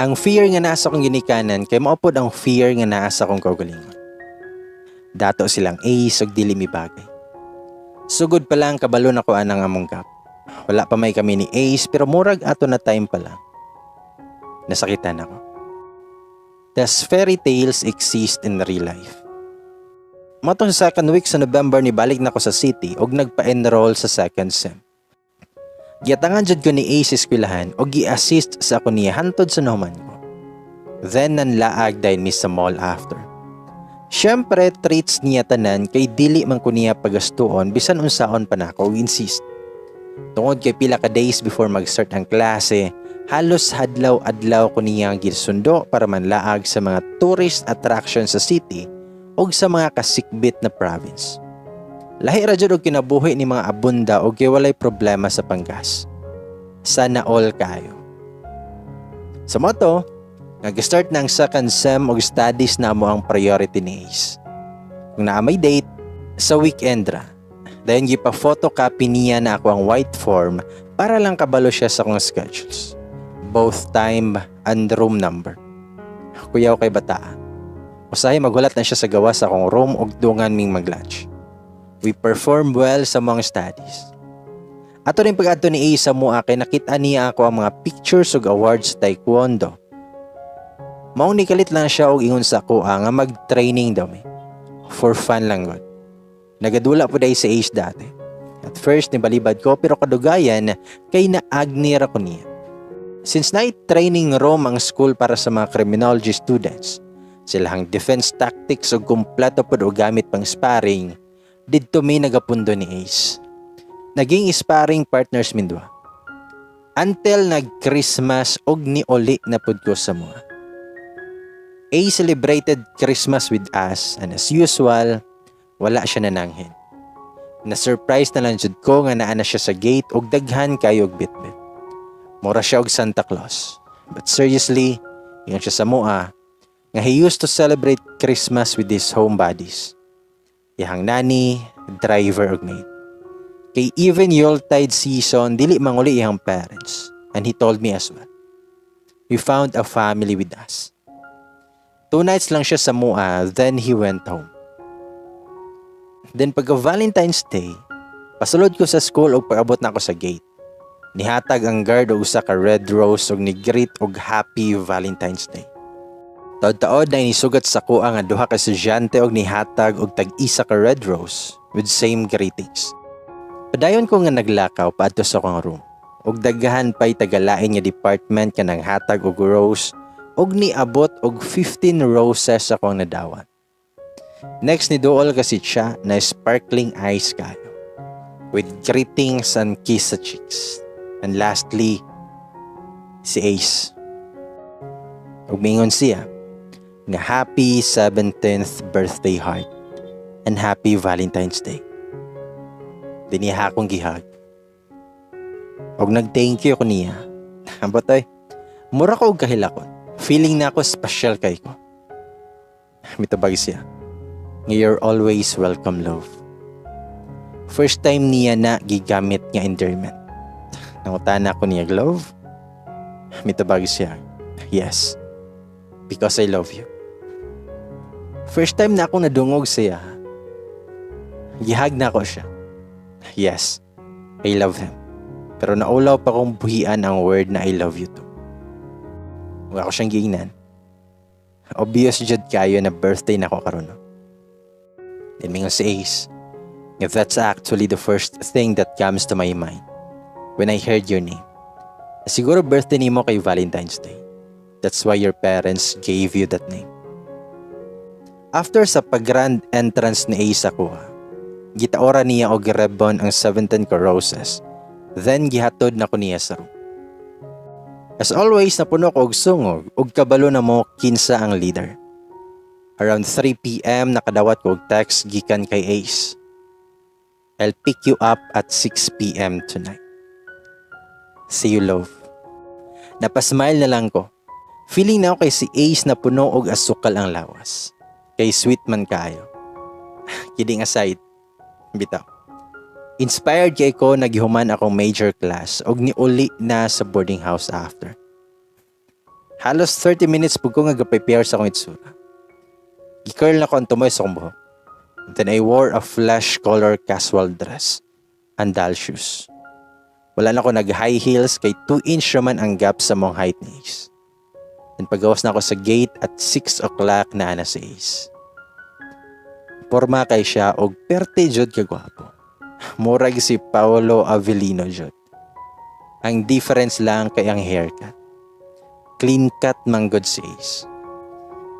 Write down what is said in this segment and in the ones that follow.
Ang fear nga naa sa akong ginikanan kay maupod ang fear nga naa sa akong kaugalingon. Dato silang Ace ug dili mi bagay. Sugod pa lang kabalo na ko anang among gap. Wala pa may kami ni Ace pero murag ato na time pa lang. Nasakitan ako. Does fairy tales exist in real life? Matong sa second week sa November ni balik na ko sa city ug nagpa-enroll sa second sem. Giatangan jud ko ni Ace eskwelahan ug gi-assist sa ako niya hantod sa nahuman ko. Then nanlaag dahil mi sa mall after. Siyempre treats niya tanan kay dili man ko niya pagastuon bisan unsaon pa nako insist. Tungod kay pila ka days before mag-start ang klase, halos hadlaw-adlaw ko niya gisundo para manlaag sa mga tourist attractions sa city o sa mga kasikbit na province. Lahi ra jud og kinabuhi ni mga abunda og kay walay problema sa panggas. Sana all kayo. Sa moto, nag-start na ang second sem og studies na mo ang priority ni Ace. Kung naa may date, sa weekend ra. Dayon gipa-photocopy niya na ako ang white form para lang kabalo siya sa akong schedules. Both time and room number. Kuyaw kay bata. Usahay maghulat na siya sa gawa sa akong room og dungan ming mag-lunch. We perform well sa mga studies. Ato rin pag-adto ni Ace sa mua kay nakita niya ako ang mga pictures ug awards sa taekwondo. Mao ni kalit lang siya og ingon sa ako nga mag-training daw mi. For fun lang gud. Nagadula po dahil si Ace dati. At first nibalibad ko pero kadugayan kay naagni ra ko niya. Since night training room ang school para sa mga criminology students, silahang defense tactics ug kumpleto pod og gamit pang sparring, didto may nagapundo ni Ace. Naging sparring partners min duha. Until nag-Christmas og niuli na pod ko sa mga. Ace celebrated Christmas with us and as usual, wala siya nananghin. Na-surprise na lang jud ko nga naa na siya sa gate og daghan kayo og bitbit. Mura siya og Santa Claus. But seriously, ingon siya sa mua nga he used to celebrate Christmas with his homebodies. Iyang nani, driver ug maid. Kay even Yuletide season, dili manguli iyang parents. And he told me as well. We found a family with us. 2 nights lang siya sa mua, then he went home. Then pagka Valentine's Day, pasulod ko sa school og pag-abot na ako sa gate. Nihatag ang guard og usa ka red rose og ni-greet og Happy Valentine's Day. Taod-taod na inisugat sa kuha nga duha ka estudyante og nihatag og tag-isa ka red rose with same greetings. Padayon ko nga naglakaw paadto sa akong room og daghan pay tagalain nga department nga nang hatag og rose og niabot og 15 roses akong nadawat. Next ni duol kasi siya na sparkling eyes kayo with greetings and kiss sa cheeks. And lastly, si Ace. Ug mingon siya nga happy 17th birthday heart and happy Valentine's Day. Diniha akong gihag. Og nag-thank you ko niya. Ambot ay, mura ko og kahilakon. Feeling na ako special kay ko. Mitabag siya. Nga you're always welcome, love. First time niya na gigamit nga endearment. Nangutana ko niya, love. Mitabag siya. Yes. Because I love you. First time na akong nadungog siya. Gihag na ko siya. Yes, I love him. Pero naulaw pa kong buhian ang word na I love you too. Huwag ako siyang giingnan. Obvious jud kayo na birthday na ko karon. Then mingon si Ace, if that's actually the first thing that comes to my mind when I heard your name. Siguro birthday nimo kay Valentine's Day. That's why your parents gave you that name. After sa pag-grand entrance ni Ace ako, gitaora niya og ribbon ang 17 ka roses. Then gihatod na ko niya sa room. As always, napuno ko og sungog ug kabalo na mo kinsa ang leader. Around 3 p.m. nakadawat ko og text gikan kay Ace. I'll pick you up at 6 p.m. tonight. See you, love. Napasmile na lang ko. Feeling na ako kay si Ace na puno og asukal ang lawas. Kay sweet man kayo. Kidding aside, bitaw. Inspired kay ko nagihuman akong major class og niuli na sa boarding house after. Halos 30 minutes pug ko nga ga-prepare sa akong itsura. Gi-curl na ko ang tumoy sa akong buhok. Then I wore a flesh color casual dress and dal shoes. Wala na ko nag-high heels kay 2-inch naman ang gap sa mong height ni Ace. Then pagawas na ako sa gate at 6 o'clock na ana si Ace. Porma kay siya og perte jud ka gwapo. Murag si Paolo Avellino jud. Ang difference lang kay ang haircut. Clean cut man good si Ace.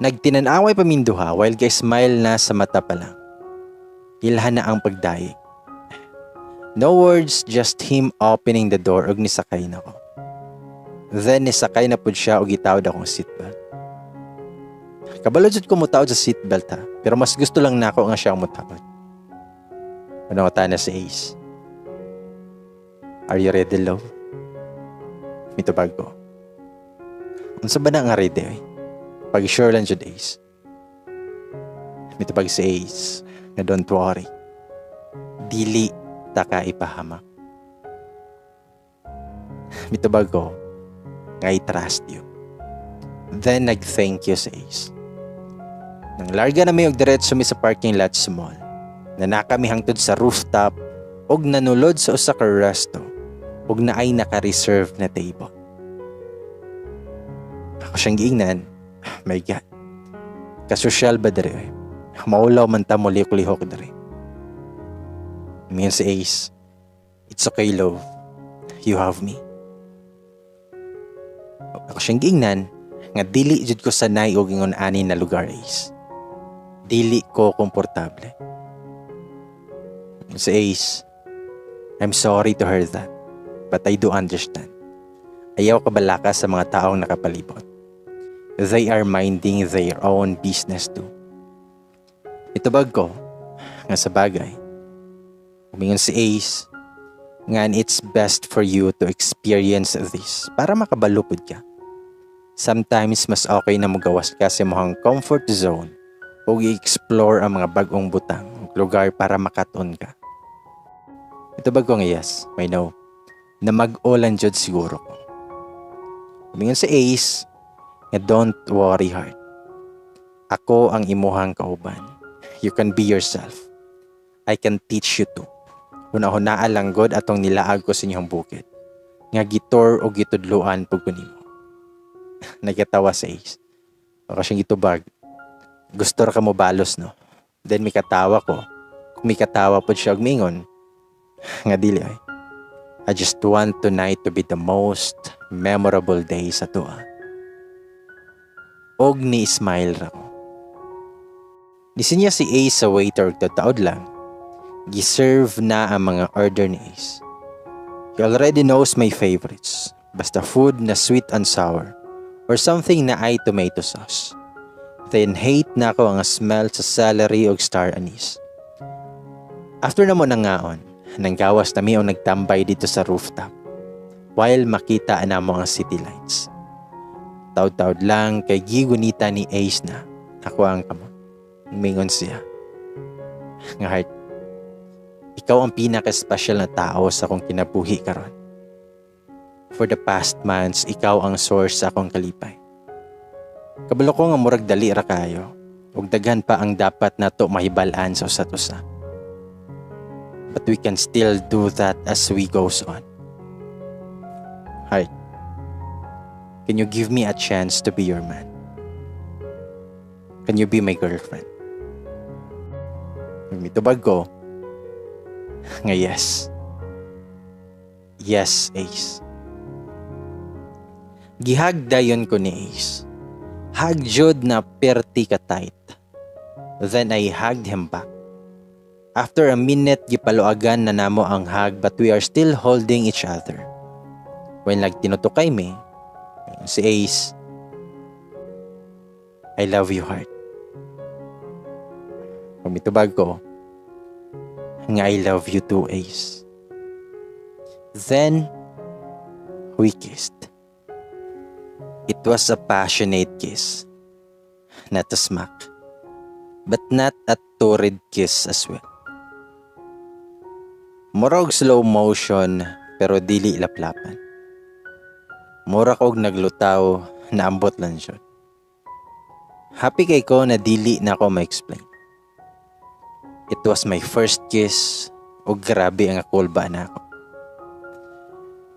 Nagtinanaway paminduha while kay smile na sa mata pa lang. Ilhan na ang pagdayeg. No words, just him opening the door og nisakay na ko. Then nisakay na pud siya og gitawd akong seatbelt. Kabalo jud ko mutawd sa seatbelt ha, pero mas gusto lang nako nga siya ang mutawd. Ano ko na si Ace? Are you ready, love? Mitubag ko. Unsa ba na nga ready ay? Pag sure lang jud Ace. Mitubag si Ace. Na don't worry. Dili ta ka ipahamak. Mitubag ko. Nga I trust you. Then nag-thank you sa Ace. Nang larga na may og diretso mi sa parking lot sa mall. Nanaka mi hangtod sa rooftop og nanulod sa usa ka resto og naay naka-reserve na table. Ako siyang giingnan. My God. Kasosyal ba dere? Maulaw man ta mo lihok-lihok dere. Ngayon si Ace. It's okay, love. You have me. Ako siyang giingnan nga dili jud ko sanay og ingon ani na lugar, Ace. Dili ko komportable. Si Ace, I'm sorry to hear that, but I do understand. Ayaw ka balaka sa mga taong nakapalibot. They are minding their own business too. Itubag ko, nga sa bagay, umingon si Ace, nga it's best for you to experience this para makabalupod ka. Sometimes mas okay na magawas ka sa mohang comfort zone o i-explore ang mga bagong butang o lugar para makaton ka. Itubag ko nga yes, I know, na mag-ulan jud siguro ko. Umingon si Ace, nga don't worry heart. Ako ang imuhang kauban. You can be yourself. I can teach you too. Hunahunaa lang god atong nilaag ko sa inyong bukid. Nga gitor o gitudluan pug kunimo. Nagkatawa sa Ace. Ako siyang gitubag. Gusto ra ka mo balos no. Then may katawa ko. Kung may katawa po siya og mingon. Nga dili ay. I just want tonight to be the most memorable day sa tuwa. Og ni smile ra ko. Nisinya si Ace sa waiter taod lang. Giserve na ang mga order ni Ace. He already knows my favorites. Basta food na sweet and sour. Or something na ay tomato sauce. Then hate na ko ang smell sa celery o star anise. After na mo nangaon, nanggawas na mi o nagtambay dito sa rooftop. While makita na mo ang city lights. Taud-taud lang kay gigunita ni Ace na. Ako ang kamo. Mingon siya. Nga heart, ikaw ang pinaka-special na tao sa akong kinabuhi karon. For the past months, ikaw ang source sa akong kalipay. Kabalo ko nga murag dali ra kayo, ug daghan pa ang dapat nato mahibal-an sa usa-usa. But we can still do that as we goes on. Heart, can you give me a chance to be your man? Can you be my girlfriend? Mitubag ko nga yes. Yes, Ace. Gihagdayon ko ni Ace. Hagjod na perti ka tight. Then I hugged him back. After a minute, gipaluagan na namo ang hug but we are still holding each other. When nagtinutukay mi, si Ace, I love you, heart. Pag mitubag ko, nga I love you too, Ace. Then, we kissed. It was a passionate kiss. Not a smack. But not a torrid kiss as well. Murag slow motion pero dili laplapan. Mura kog naglutaw naambot lang siya. Happy kay ko na dili na ako ma-explain. It was my first kiss o grabe ang akulba na ako.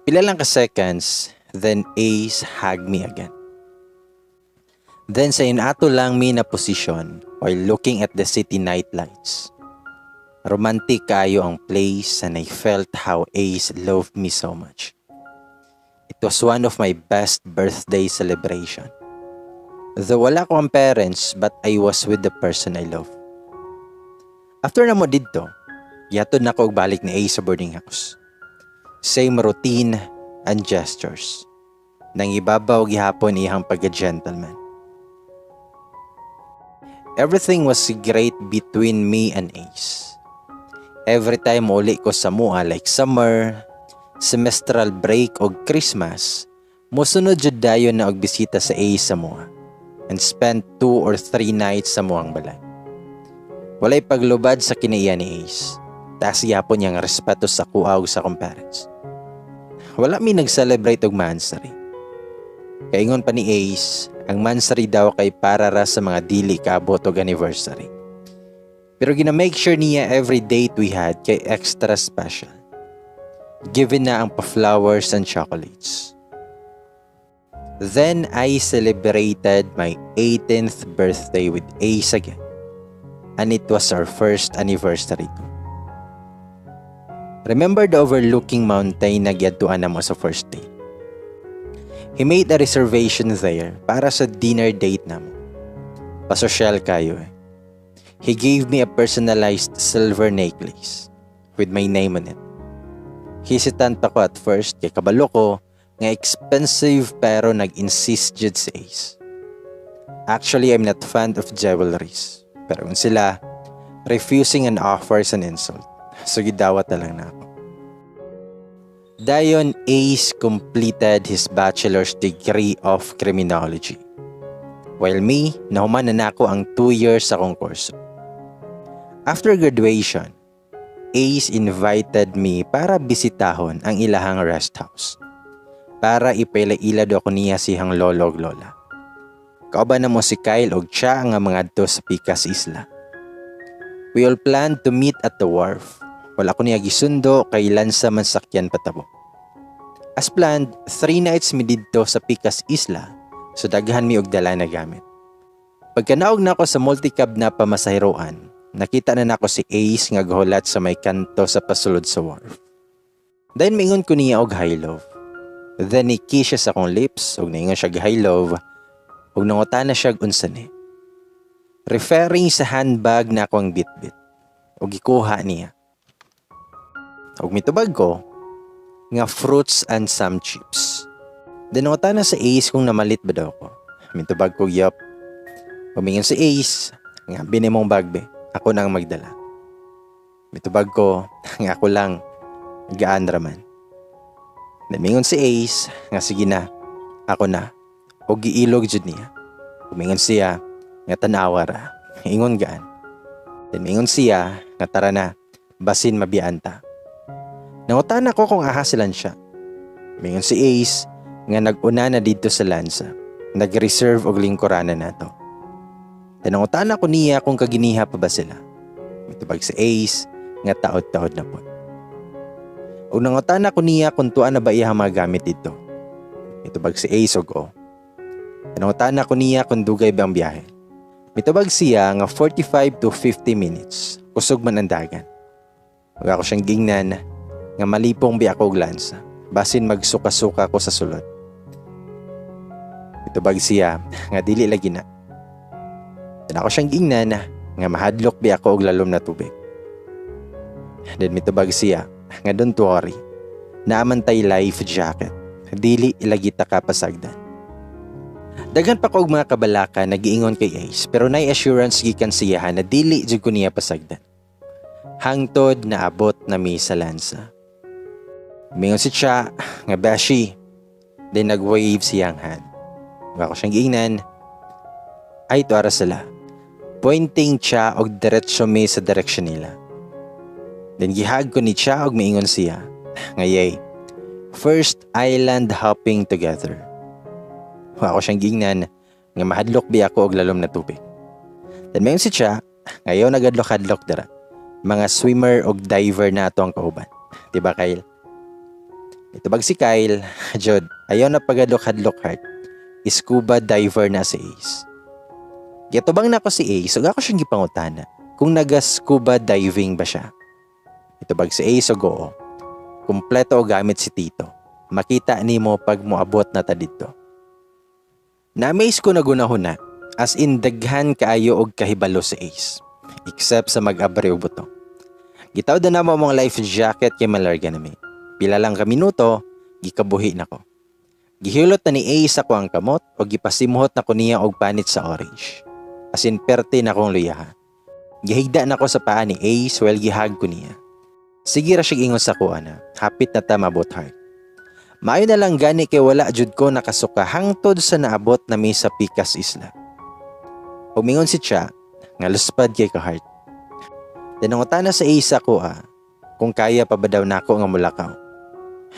Pila lang ka seconds, then Ace hugged me again. Then sa inato lang mi na posisyon while looking at the city night lights. Romantic kayo ang place and I felt how Ace loved me so much. It was one of my best birthday celebration. Though wala ko ang parents but I was with the person I love. After na mo dito, yatod na ko balik ni Ace sa boarding house. Same routine and gestures. Nang ibabaw gihapon iyang pagka-gentleman. Everything was great between me and Ace. Every time uli ko sa mua like summer, semestral break o Christmas, musunod jud dayon na og bisita sa Ace sa mua and spend 2 or 3 nights sa muang balay. Walay paglubad sa kinaiya ni Ace. Taas yapon niyang respeto sa kuaw sa akong parents. Wala mi nag-celebrate og mansari. Kaingon pa ni Ace, ang mansari daw kay para ra sa mga dili kaabot og anniversary. Pero gina-make sure niya every date we had kay extra special. Given na ang pa-flowers and chocolates. Then I celebrated my 18th birthday with Ace again. And it was our first anniversary too. Remember the overlooking mountain na giadtuan namo sa first day? He made a reservation there para sa dinner date namo. Pasosyal kayo eh. He gave me a personalized silver necklace with my name on it. Hesitant pa ko at first kay kabalo ko nga expensive pero nag-insist jud si Ace. Actually, I'm not fan of jewelries. Pero kung sila, refusing an offer is an insult. So gidawat na lang na ako. Dayon, Ace completed his bachelor's degree of criminology. While me, nahuman na nako ang 2 years sa akong kurso. After graduation, Ace invited me para bisitahon ang ilahang rest house. Para ipaila-ila do ako niya sihang lolo og lola. Kauban na mo si Kyle og siya nga mga adto sa Picas Isla. We all planned to meet at the wharf. Wala ko niya gisundo kay lansa man sakyan patabo. As planned, 3 nights mi didto sa Picas Isla, so daghan mi og dala na gamit. Pagkanaog na ako sa multicab na pamasahiroan, nakita na nako si Ace nga gahulat sa may kanto sa pasulod sa wharf. Then mingon ko niya og hi love. Then kiss siya sa akong lips ug naingon siya hi love ug nangutan na siya unsa ni. Referring sa handbag na akong bitbit ug gikuha niya. Ug mitubag ko nga fruits and some chips. Then nangutan na sa Ace kung namalit ba daw ko. Mitubag ko yup. Umingon si Ace nga bini mong bag be. Ako nang magdala. Mitubag ko nga ako lang gaan raman. Namingon si Ace nga sige na, ako na. O giilog jud niya. Umingon siya nga tanawa ra. Ingon gaan. Namingon siya nga tara na, basin mabianta. Nangutan ako kung aha silan siya. Umingon si Ace nga nag-una na dito sa Lanza. Nag-reserve og lingkuranan nato. Nangutan ako niya kung kaginiha pa ba sila. Mitubag si Ace nga taod-taod na po. O nangutan ako niya kung tuan na ba iya mga gamit dito. Mitubag si Ace og o. Nangutan ako niya kung dugay ba ang biyahe. Mitubag siya nga 45 to 50 minutes. Kusog man ang dagan. Huwag ako siyang gingnan nga malipong bi ako og Lanza. Basin magsuka-suka ko sa sulod. Mitubag siya nga dili lagi na. Then ako siyang gingnan nga mahadlok bi ako og lalom na tubig. Then mitubag siya nga don't worry. Naamantay life jacket. Dili ilagita ka pasagdan. Daghan pa ko og mga kabalaka nagiingon kay Ace pero nay assurance gikan siya na dili jud ko niya pasagdan. Hangtod na abot na mi sa Lanza. Mingon si siya nga bashi. Then nag-wave siyang hand. Ako siyang giingnan. Ay to ara sila. Pointing siya og diretsyo mi sa direksyon nila. Then gihag ko ni siya og miingon siya. Ngayay, first island hopping together. Wa ako siyang gingnan nga mahadlok bi ako og lalom na tubig. Then mayon si siya, ngayon nagadlok-hadlok dira. Mga swimmer og diver na ato ang kauban. Diba Kyle? Itubag si Kyle, jud, ayaw na pagadlok-hadlok heart. Scuba diver na si Ace. Gitubang na ko si Ace, ug ako siyang gipangutana kung naga-scuba diving ba siya. Itubag si Ace ug oo. Kumpleto og gamit si Tito. Makita nimo pag moabot na ta didto. Na-amaze ko na gunahuna, as in daghan kaayo og kahibalo si Ace. Except sa mag-abre og buto. Gitaw na namo mong life jacket kay malarga nami. Pila lang ka minuto, gikabuhi na ko. Gihilot na ni Ace ako ang kamot o gipasimuhot na ko niya og panit sa orange. As in perte na kong luyaha. Gihigda na ko sa paa ni Ace while gihag ko niya. Sige ra siya ingon sa kuha na, hapit na ta mabot heart. Maayo na lang gani kay wala jud ko nakasuka hangtod sa naabot na may sa Picas Isla. Umingon si Cha, nga luspad kay ka heart. Dinungutana sa Ace ako kung kaya pa ba daw nako nga mulakaw.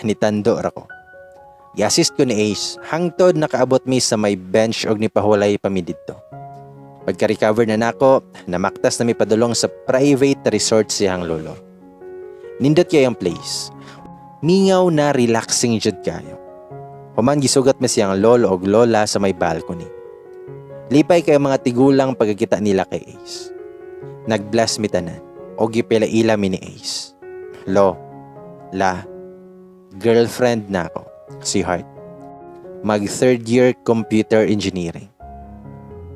Nitando ra ko. I-assist ko ni Ace, hangtod nakaabot mi sa may bench og nipahulay pa mi didto. Pagka-recover na nako, namaktas na mi padulong sa private resort siyang lolo. Nindot kayo ang place. Mingaw na relaxing jud kayo. Human gisugat mi siyang lolo og lola sa may balcony. Lipay kay mga tigulang pagkakita nila kay Ace. Nag-bless mi tanan og gipila-ila mi ni Ace. Lo, la, girlfriend na ako, si Heart. Mag third year computer engineering.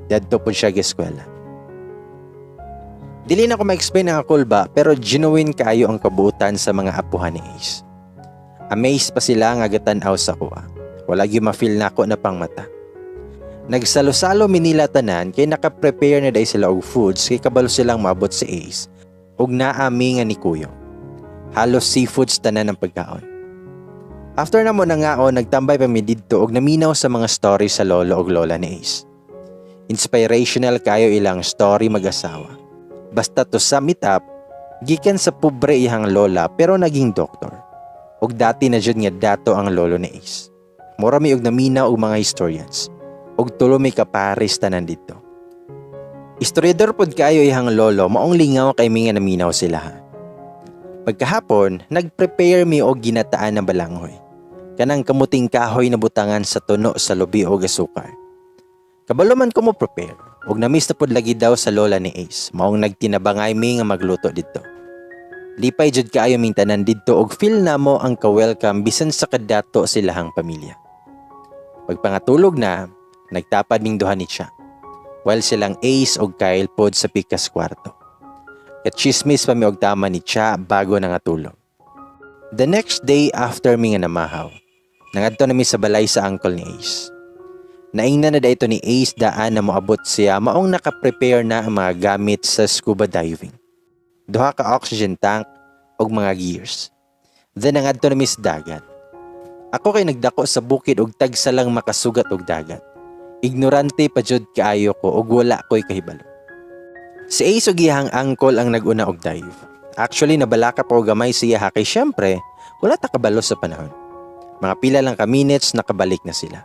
Dadto po siya giskwela. Dili na ko ma-explain ang kulba pero genuine kaayo ang kabuutan sa mga apuhan ni Ace. Amazed pa sila nga gatan-aw sa kuha. Wala gyud ma-feel nako na pangmata. Nagsalo-salo minila tanan kay naka-prepare na day sila og foods kay kabalo silang maabot si Ace ug naami nga ni Kuyo. Halos seafoods tanan ang pagkaon. After na mo nangaon, nagtambay pa mi didto og naminaw sa mga story sa lolo og lola ni Ace. Inspirational kayo ilang story mag-asawa. Basta to sum it up, gikan sa pobre ihang lola pero naging doktor. Og dati na jud nga dato ang lolo ni Ace. Mura mi og naminaw og mga historians. Og tulo mi kapares tanan didto. Historiador pod kayo ihang lolo, maong lingaw kay mi nga naminaw sila ha. Pagkahapon, nagprepare mi og ginataan na balanghoy. Kanang kamuting kahoy na butangan sa tuno sa lubi og asukar. Kabalo man ko mo prepare, og na-miss na pod lagi daw sa lola ni Ace, maong nagtinabangay mi nga magluto didto. Lipay jud kaayo ming tanan didto og feel namo ang ka-welcome bisan sa kadato silahang pamilya. Pagpangatulog na, nagtapad ming duha ni siya. While silang Ace og Kyle pod sa pikas kwarto. Chismis pa mi og tama ni Cha bago nangatulog. The next day after mi nga namahaw, nangadto na mi sa balay sa uncle ni Ace. Naingnan na dayto ni Ace daan na moabot siya maong naka-prepare na ang mga gamit sa scuba diving. Duha ka oxygen tank og mga gears. Then nangadto na mi sa dagat. Ako kay nagdako sa bukid og tagsa lang makasugat og dagat. Ignorante pa jud kaayo ko og wala ko'y kahibalo. Si Ace og iyang uncle ang nag-una og dive. Actually, nabalaka pa og gamay siya kay syempre, wala ta kabalo sa panahon. Mga pila lang ka minutes nakabalik na sila.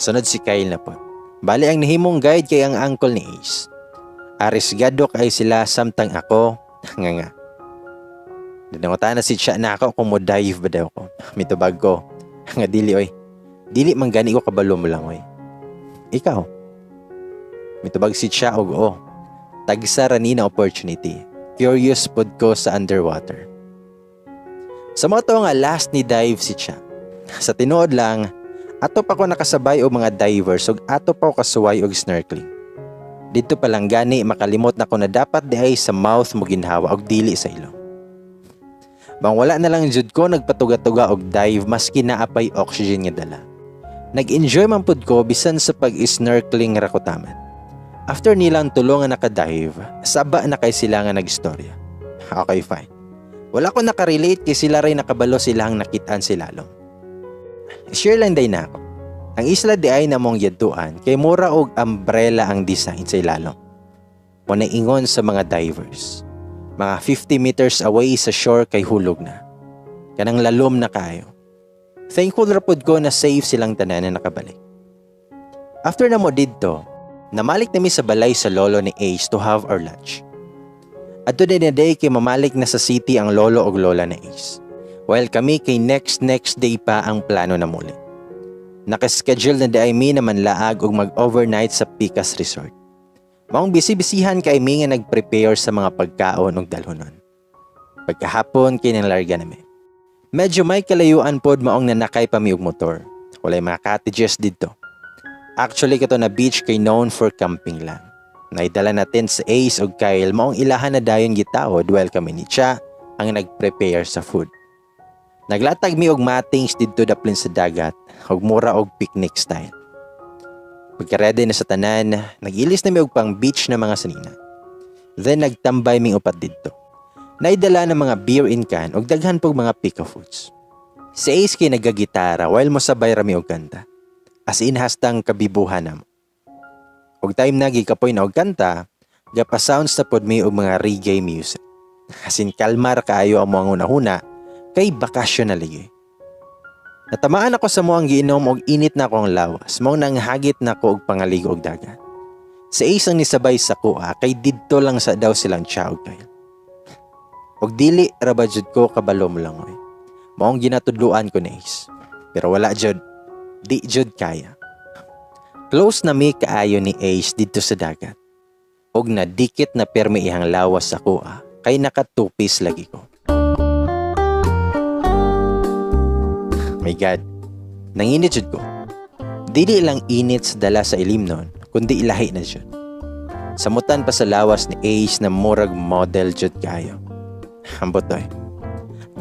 Sunod si Kyle na po. Bali ang nahimong guide kay ang uncle ni Ace. Arisgado kay sila samtang ako, nga. Nangungutan na si Cha na ako kung mo dive ba daw ko. Mitubag ko. Nga dili oy. Dili man gani ko kabalo mo lang oy. Ikaw. Mitubag si Cha og tagsa rani na opportunity. Curious pod ko sa underwater. Sa mga to nga last ni dive si Cha. Sa tinuod lang, ato pa ko nakasabay og mga divers ug ato pa ko kasuway og snorkeling. Dito pa lang gani makalimot na ko na dapat di ay sa mouth mo ginhawa og dili sa ilong. Bang wala na lang jud ko nagpatuga-tuga og dive maski naapay oxygen nga dala. Nag-enjoy man pud ko bisan sa pag-snorkeling ra ko taman. After nilang tulungan naka-dive, saba na kay sila nga nagstorya. Okay, fine. Wala ko nakarelate kay sila rin nakabalo silang nakitaan si Lalong. Share lang day na ako. Ang isla di ay namong yaduan kay mura og umbrella ang design sa Lalong. Muna ingon sa mga divers. Mga 50 meters away sa shore kay hulog na. Kanang lalom na kayo. Thankful rapod ko na safe silang tanan na nakabalik. After na mo didto, namalik nami sa balay sa lolo ni Ace to have our lunch. Adto din na day kay mamalik na sa city ang lolo og lola ni Ace. While kami kay next day pa ang plano na muli. Nakaschedule na day mi na manlaag og mag-overnight sa Picas Resort. Maong bisi-bisihan kay mi nga nag-prepare sa mga pagkaon og dalhonon. Pagkahapon kay nalarga nami. Medyo may kalayuan pod maong nanakay pa mi og motor. Walay mga cottages didto. Actually kato na beach kay known for camping lang. Naidala natin sa Ace o Kyle maong ilahan na dayon gitawod while kami ni Cha ang nag-prepare sa food. Naglatag mi og matings didto daplin sa dagat og mura og picnic style. Pagka-ready na sa tanan, nag-ilis na mi og pang beach na mga sanina. Then nagtambay mi upat didto. Naidala ng mga beer in can og daghan pog mga pica foods. Si Ace kay nagagitara while mo sabay rami og kanta. As in hastang kabibuhan namo. Og time na gikapoy na og kanta, gapa-sounds na pod mi og mga reggae music. As in kalmar kaayo ang mga hunahuna kay bakasyon na ligoy. Natamaan ako sa moang giinom og init na akong lawas, mao nang hagit na ko og pangaligo og dagat. Si Ace ang nisabay sa kuha kay didto lang sa daw silang Cha og Kyle. Og dili ra ba jud ko kabalo mo lang oy. Maong ginatudluan ko ni Ace. Pero wala jud. Di jud kaya. Close na mi kaayo ni Ace dito sa dagat. Og nadikit na permi ihang lawas sa kuha kay nakatupis lagi ko. My God, nanginit jud ko. Dili lang init sa dala sa ilim nun, kundi ilahi na jud. Samutan pa sa lawas ni Ace na murag model jud kayo. Ambot oy.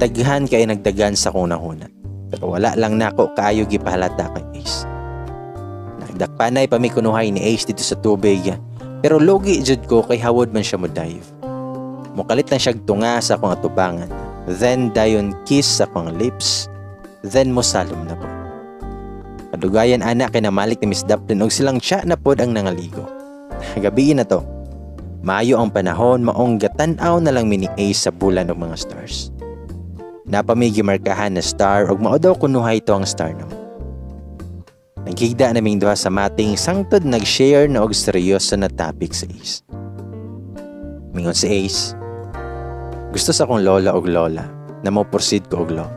Daghan kay nagdagan sa kunahuna. Pero wala lang nako kaayo gipahalata kay Ace. Nagdakpanay pa mi kunuhay ni Ace dito sa tubig. Pero logi jud ko kay hawod man siya mo dive. Mukalit lang siya tunga sa akong atubangan. Then dayon kiss sa akong lips. Then mo salom na po. Kadugayan anak kay namalik ni Miss Daplin og silang Cha na pod ang nangaligo. Gabi na to. Maayo ang panahon maong gatan-aw na lang mini Ace sa bulan og mga stars. Napamigi markahan na star og mao daw kunuhay to ang star namo. Nagkigda naming duha sa mating sangtod nag-share na og seryoso na topic sa Ace. Mingon si Ace, gusto sa akong lola og lola na mo proceed ko og law.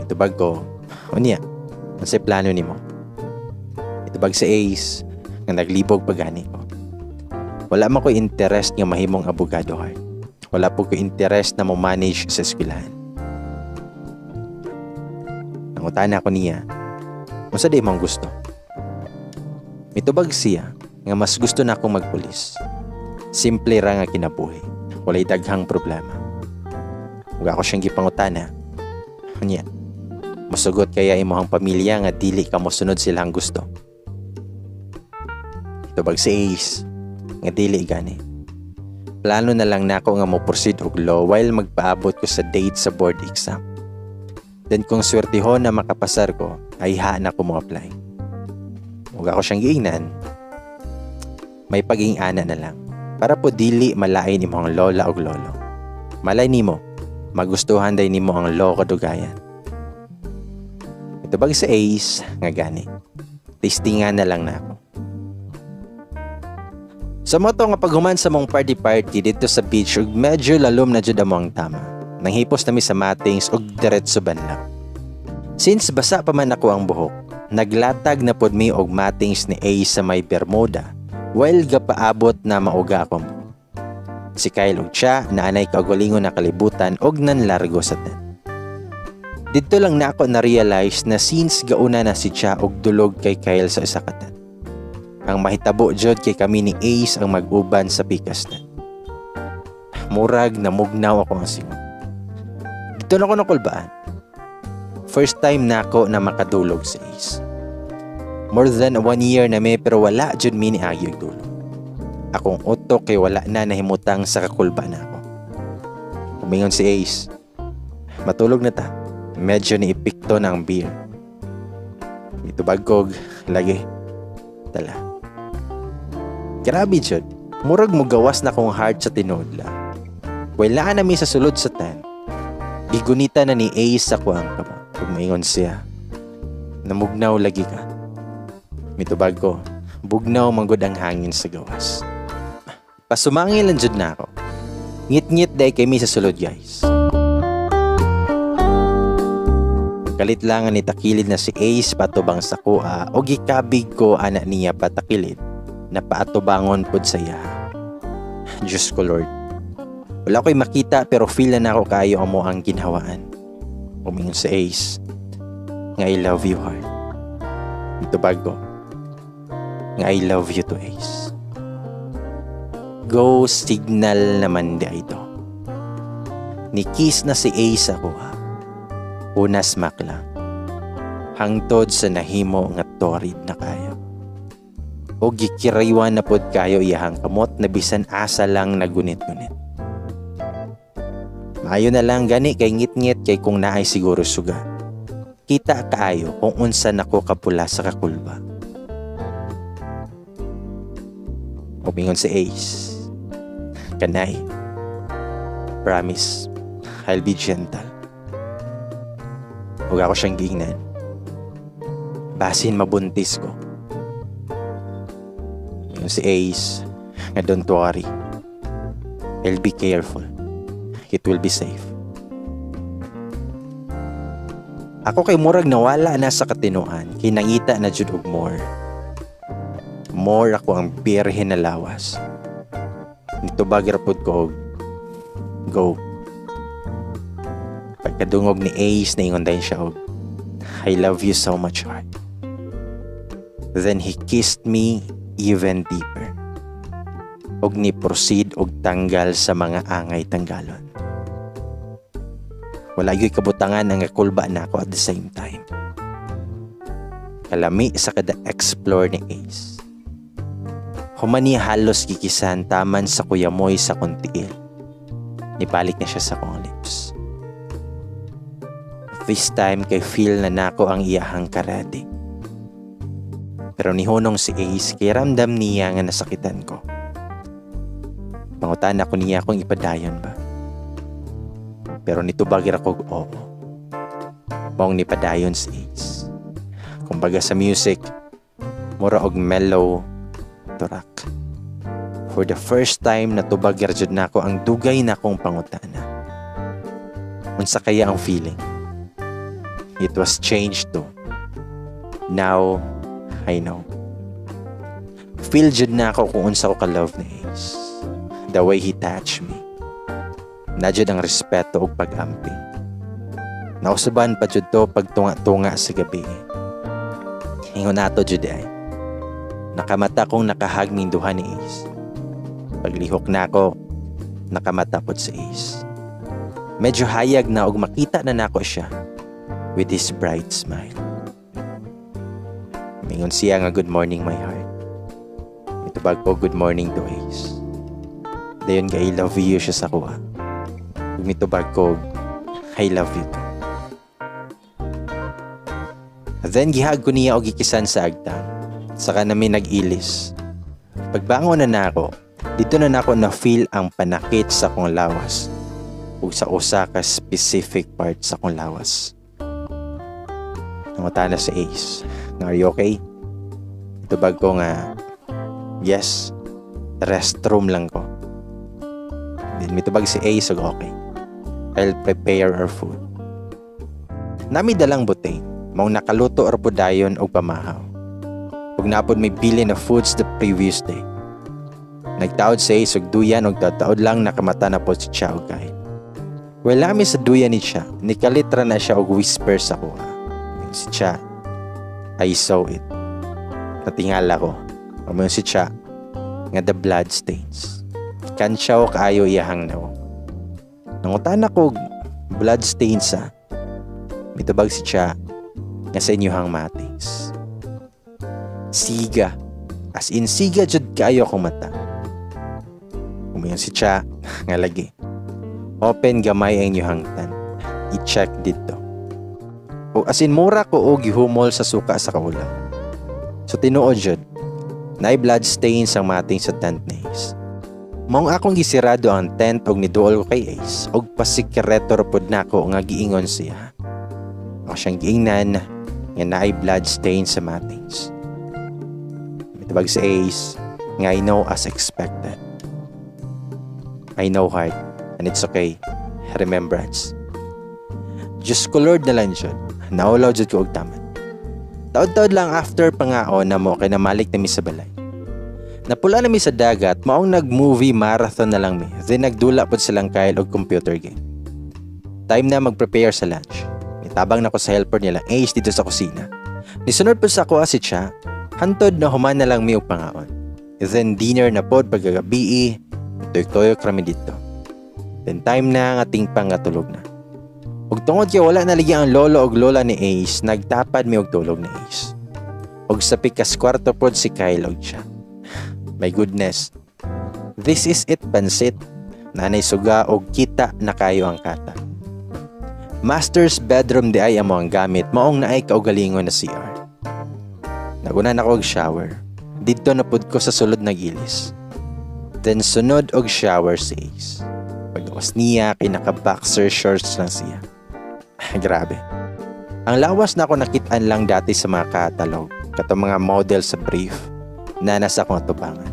Itubag ko, unya, ansay plano nimo? Itubag si Ace nga naglibog pagani ko. Wala man ko interest nga mahimong abogado heart. Wala po ko interest na mo manage sa eskwelahan. Nangutana ko niya, unsa day mong gusto? Mitubag siya nga mas gusto na akong magpulis. Simple ra nga kinabuhi. Walay daghang problema. Ug ako siyang gipangutana. Unya, musugot kaya imong pamilya nga dili ka mosunod silang gusto. Mitubag si Ace nga dili gani. Plano na lang nako nga mo proceed og law while magpaabot ko sa date sa board exam. Then kung swertihon na makapasar ko, ay haan ako mo apply. Huwag ako siyang giingnan. May pag-ingana na lang. Para po dili malain imo ang lola og lolo. Malay nimo, magustuhan day nimo ang law kadugayan. Ito bag sa Ace nga gani. Testingan na lang nako. Sa moto nga paghuman sa mong party dito sa beach ug medyo lalom na jud among tama. Nanghipos nami sa matings ug diretso banlaw. Since basa pa man ako ang buhok, naglatag na pod mi og matings ni Ace sa may Bermuda while gapaabot na mauga ako. Si Kyle ug Cha naanay kaugalingon na kalibutan og nanlargo sa tent. Dito lang na ako na-realize na since gauna na si Cha og dulog kay Kyle sa isa ka tent. Ang mahitabo jud kay kami ni Ace ang mag-uban sa Picas tent. Murag na mugnaw ako ang singon. Dito na ko nakulbaan. First time na ako na makadulog sa Ace. More than 1 year na may pero wala jud mi ni agi og dulog. Akong utok kay wala na nahimutang sa kakulba na ako. Kumingon si Ace. Matulog na ta. Medyo niipikto na ang beer. Itubag kog lagi. Tala. Grabe jud. Murag mo gawas na kong heart sa tinodla. Wala na mi sa sulod sa tan. Gigunita na ni Ace sa kuwang kamot. Kumingon siya. Namugnaw lagi ka. Mitubag ko, bugnaw manggod ang hangin sa gawas. Pasumangil lang jud na ako. Ngit-ngit day kami sa sulod guys. Kalit lang ni takilid na si Ace patubang sa kuha o gikabig ko anak niya patakilid na paatubangon pod saya. Diyos ko Lord. Wala ko'y makita pero feel na ako kayo ang mo ang ginhawaan. Umingon si Ace nga I love you heart. Mitubag ko nga I love you to Ace. Go signal naman di ito. Ni-kiss na si Ace ako ha. Unas makla. Hangtod sa nahimo nga torid na kayo. O gikiraywan na pod kayo iyahang kamot na bisan asa lang nagunit-gunit. Maayo na lang gani kay ngit-ngit kay kung naay siguro suga. Kita kaayo kung unsa nako kapula sa kakulba. Umingon si Ace. Kanay. Promise, I'll be gentle. Huwag ako siyang gingnan. Basin mabuntis ko. Umingon si Ace nga don't worry. I'll be careful. It will be safe. Ako kay murag nawala na sa katinuan. Kinangita na jud og more. More ako ang birhen na lawas. Nitubag rapod ko og go. Pagkadungog ni Ace na ingon dayon siya og I love you so much heart. Then he kissed me even deeper. Og ni proceed og tanggal sa mga angay tanggalon. Wala yo'y kabutangan ang kakulba na ako at the same time. Kalami sa kada explore ni Ace. Humani halos gikisan taman sa kuyamoy sa kuntiil. Nibalik na siya sa kong lips. This time kay feel na nako ang iyahang karadi. Pero nihunong si Ace kay ramdam niya nga nasakitan ko. Pangutan ako niya kung ipadayon ba. Pero nitubagir ako oo. Maong nipadayon si Ace. Kumbaga sa music, mura og mellow turak. For the first time natubagir jud nako ang dugay na akong pangutana. Unsa kaya ang feeling? It was changed too. Now, I know. Feel jud na ako kung unsa ko ka-love ni Ace. The way he touched me. Nadjud ang respeto ug pag-ampi. Nausuban pa jud to pagtunga-tunga sa gabi. Ingon nato jud ay. Nakamata kong nakahagming duha ni Ace. Paglihok na ako, nakamata pod si Ace. Medyo hayag na og makita na nako siya with his bright smile. Mingon siya nga good morning my heart. Mitubag ko good morning to Ace. Dayon ga I love you siya sa kuha. Mitubag ko I love you too. Then gihag ko niya og gikisan sa agtang. Saka namin nag-ilis. Pagbangon na nako, dito na nako na feel ang panakit sa kong lawas ug sa usa ka specific part sa kong lawas. Nangutan na si Ace. Are you okay? Mitubag ko nga yes. Restroom lang ko. Then mitubag si Ace og okay. I'll prepare our food. Nami dalang buteng, maong nakaluto or pudayon o pamahaw. Ug napod may bili na foods the previous day. Nagtaod sa Ace og duyan og tataod lang nakamata na po si Chow Kai. Wala mi sa duyan ni Cha, nikalitra na siya og whisper sa kuha. Si Cha, I saw it. Natingala ko. Umayon si Cha, nga the blood stains. Kansyaw kaayo iyahang naw. Nangutan ako blood stains sa. Mitubag si Cha nga sa inyuhang matings. Siga. As in siga jud kaayo akong mata. Umayon si Cha nga lagi. Open gamay ang inyuhang tan. I-check dito. O as in mura ko og gihumol sa suka sa kaulaw. So tinuod jud. Naay blood stains ang mating sa tent ni Ace. Maong akong gisirado ang tent og niduol ko kay Ace og pasikreto pod nako nga giingon siya. Ako siyang giingnan nga naay blood stain sa matings. Itubag si Ace nga I know as expected. I know heart and it's okay. Remembrance. Diyos ko Lord na lang dyan. Naulaw dyan ko og taman. Taod-taod lang after pangaon na mo kay namalik na mi sa balay. Napula na mi sa dagat, maong nag-movie marathon na lang mi. Then nagdula po silang Kyle og computer game. Time na mag-prepare sa lunch. Nitabang na ko sa helper nila Ace dito sa kusina. Nisunod po sa ako si Cha. Hantod na human na lang mi og pangaon. Then dinner na pod pagkagabi. Tuyok-tuyok kami dito. Then time na nga ating pangatulog na. Ug tungod kay wala na lagi ang lolo og lola ni Ace, nagtapad mi og tulog ni Ace. Og sa pikas kwarto pod si Kyle og Cha. My goodness. This is it pansit. Nanay suga og kita na kayo ang kata. Master's bedroom di ay amo ang gamit, maong naay kaugalingon na CR. Naguna na ko og shower. Dito na pud ko sa sulod na gilis. Then sunod og shower si Ace. Pagdawas niya kay naka-boxer shorts lang siya. Grabe. Ang lawas na ako nakitaan lang dati sa mga katalog, kato mga model sa brief na nasa akong atubangan.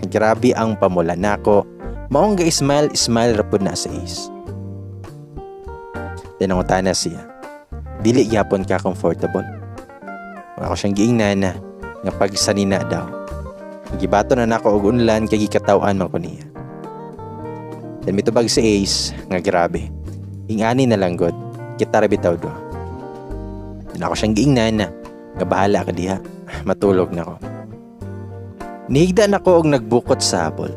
Grabe ang pamula nako. Maong ga-smile rapod na sa Ace. Tinangutan na siya. Dili yapon ka comfortable. Ako siyang giingnan na nga pagsanina daw. Gibato na nako og unlan kay gikatawan man ko niya. Then mitubag si Ace nga grabe. Ingani na lang god. Kita ra bitaw do. Then ako siyang giingnan na nga bahala ka diha. Matulog na ko. Nihigda na ko og nagbukot sa habol.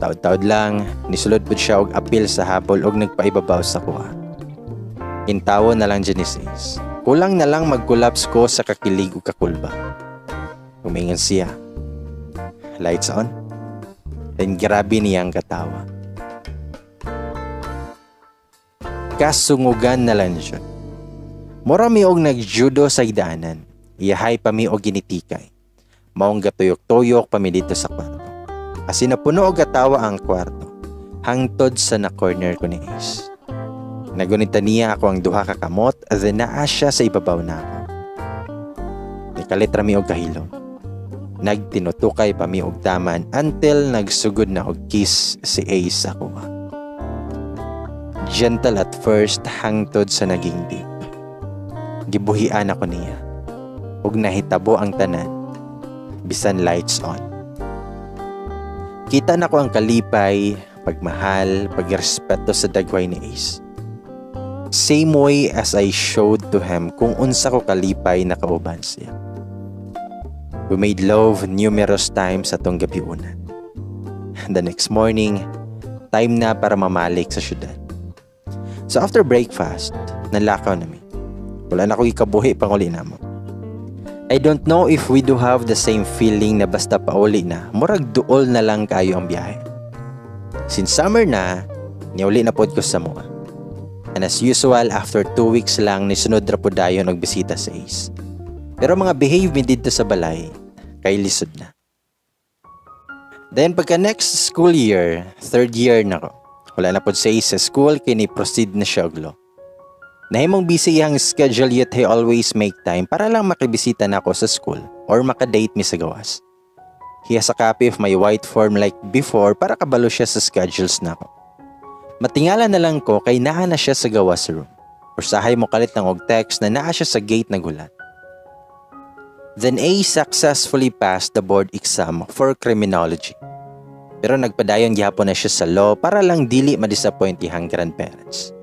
Taod-taod lang, nisulod pud siya og apil sa habol og nagpaibabaw sa kuha. Intawo na lang Genesis. Kulang na lang mag-collapse ko sa kakilig o kakulba. Humingan siya. Lights on. Then grabe niyang katawa. Kasungugan na lang siya. Mura mi og nag-judo sa idaanan. Iyahay pa mi og ginitikay. Maong gatuyok-tuyok pa mi dito sa kwarto. Kasi napuno og katawa ang kwarto. Hangtod sa na-corner ko ni Ace. Nagunita niya ako ang duha ka kamot, then naa siya sa ibabaw na ako. Nikalitra mi og kahilo. Nagtinutukay pa mi og taman until nagsugod na og kiss si Ace sa kuha. Gentle at first, hangtod sa naging deep. Gibuhian ako niya. Ug nahitabo ang tanan. Bisan lights on. Kita na ko ang kalipay, pagmahal, pagrespeto sa dagway ni Ace. Same way as I showed to him kung unsa ko kalipay na kauban siya. We made love numerous times atong gabi-una. The next morning, time na para mamalik sa syudad. So after breakfast, nalakaw namin. Wala na ko ikabuhi panguli namo. I don't know if we do have the same feeling na basta pauli na, murag duol na lang kayo ang biyahe. Since summer na, niuli na pod ko sa mua. And as usual, after 2 weeks lang, nisunod ra po dayon og bisita sa Ace. Pero mga behave mi dito sa balay, kay lisod na. Then pagka next school year, 3rd year na ko. Wala na po sa Ace sa school, kini proceed na siya og law. Nahimong busy ang schedule yet he always make time para lang makibisita na ako sa school or makadate mi sa gawas. He has a copy of my white form like before para kabalo siya sa schedules na ko. Matingala na lang ko kay naa na siya sa gawas room. Usahay mo kalit ng og text na naa siya sa gate na gulat. Then A successfully passed the board exam for criminology. Pero nagpadayon gihapon na siya sa law para lang dili ma-disappoint ihang grandparents.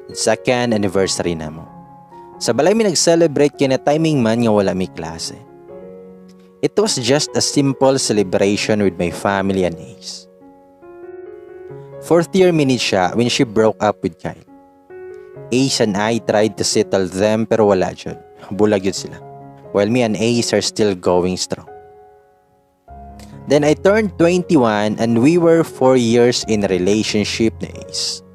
Second anniversary na mo. Sa balay mi nag-celebrate kina timing man nga wala mi klase. It was just a simple celebration with my family and Ace. 4th year minute siya when she broke up with Kyle. Ace and I tried to settle them pero wala jud. Bulag yun sila. While me and Ace are still going strong. Then I turned 21 and we were 4 years in a relationship na Ace.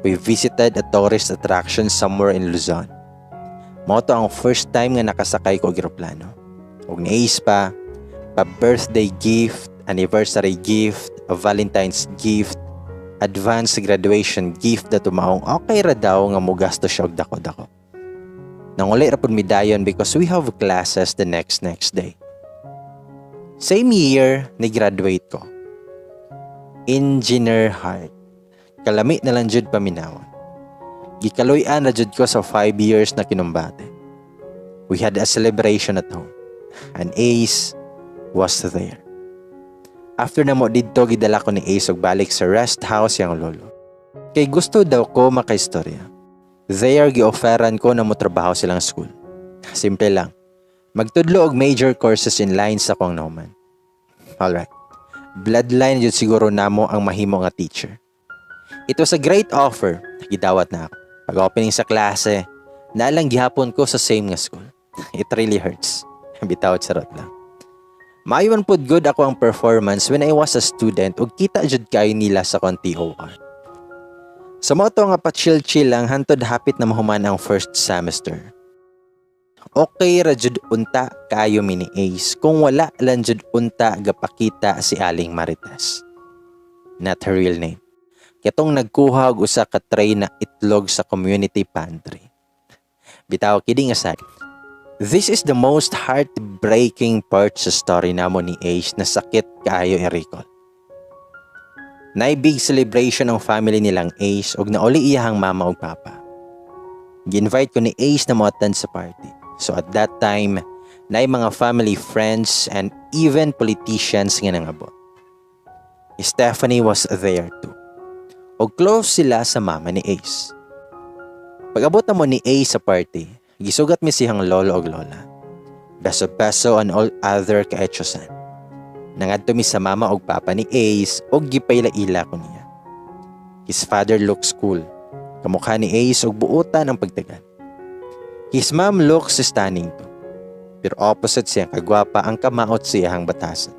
We visited a tourist attraction somewhere in Luzon. Mao to ang first time nga nakasakay ko og eroplano. Og ni Ace pa birthday gift, anniversary gift, a Valentine's gift, advanced graduation gift na tumaong okay ra daw nga mogasto siya og dako-dako. Nanguli ra pud mi dayon because we have classes the next day. Same year, ni-graduate ko. Engineer heart. Kalami na lang jud paminawon. Gikaloy-an na jud ko sa 5 years na kinumbate. We had a celebration at home. And Ace was there. After na mo dito, gidala ko ni Ace og balik sa rest house yang lolo. Kay gusto daw ko makaistorya. There, gi-offeran ko na mo trabaho silang school. Simple lang. Magtudlo og major courses in line sa kong nauman. Alright. Bloodline jud siguro namo ang mahimo nga teacher. It was a great offer. Gidawat na ako. Pag-opening sa klase, naalang gihapon ko sa same nga school. It really hurts. Bitaw charot lang. Maayon pud good ako ang performance when I was a student ug kita jud kayo nila sa kon TOR. Sa moto nga pa-chill-chill lang hantod hapit na mahuman ang first semester. Okay ra jud unta kayo mini Ace kung wala lang jud unta gapakita si Aling Marites. Not her real name. Katong nagkuha og usa ka tray na itlog sa community pantry. Bitaw, kidding aside. This is the most heartbreaking part sa story namo ni Ace na sakit kaayo i-recall. Nay big celebration ang family nilang Ace ug nauli iyahang mama ug papa. Gi-invite ko ni Ace na mo-attend sa party. So at that time, nay mga family friends and even politicians nga nangabot. Stephanie was there too. O close sila sa mama ni Ace. Pag-abot na mo ni Ace sa party, gisugat mi siyang lolo og lola. Beso-beso and all other kaetyosan. Nangadto mi sa mama og papa ni Ace og gipayla-ila ko niya. His father looks cool. Kamukha ni Ace og buutan ang pagtagan. His mom looks stunning too. Pero opposite siyang kagwapa ang kamaot siyang batasan.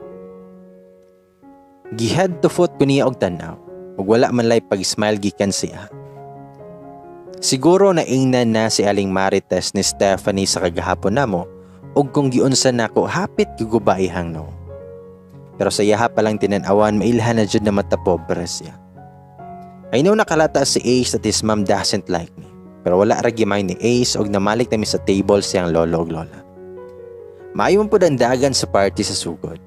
Gihad to foot ko niya og tanaw. Ug wala man lay pag-smile gikan siya. Siguro na ingnan na si Aling Marites ni Stephanie sa kagahapon namo ug kung giunsa nako hapit gigubaihang no. Pero sa yaha palang tinan-awan mailhan na jud na mata pobre siya. I know nakalata si Ace that his mom doesn't like me. Pero wala ra gimay ni Ace og namalik na mi sa table siyang lolo ug lola. Maayo man pud ang dagan sa party sa sugod.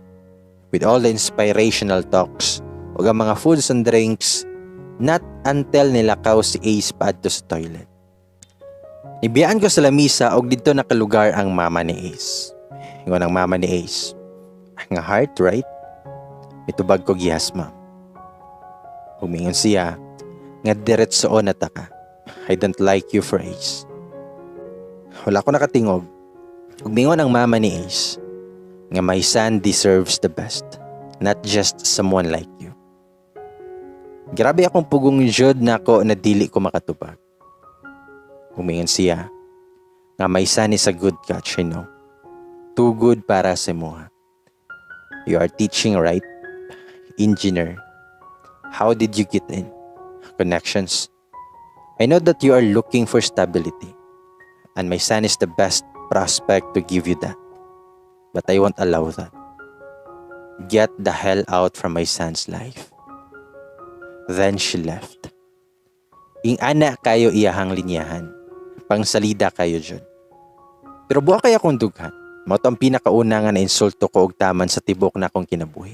With all the inspirational talks ug ang mga foods and drinks, not until nilakaw si Ace paadto sa toilet. Ibiyaan ko sa lamisa og dito nakalugar ang mama ni Ace. Ingon ang mama ni Ace. Nga heart, right? Mitubag ko gihas, ma'am. Humingon siya, nga diretsoon na taka. I don't like you for Ace. Wala ko nakatingog. Humingon ang mama ni Ace, nga my son deserves the best, not just someone like you. Grabe akong pugong jud nako na dili ko makatubag. Humingon siya, nga my son is a good catch, you know. Too good para sa moha. You are teaching, right? Engineer. How did you get in? Connections. I know that you are looking for stability. And my son is the best prospect to give you that. But I won't allow that. Get the hell out from my son's life. Then she left. Ing ana kayo iyahang linyahan. Pangsalida kayo dyan. Pero buha kaya kong dughan. Mao ang pinakauna nga na insulto ko og taman sa tibok na akong kinabuhi.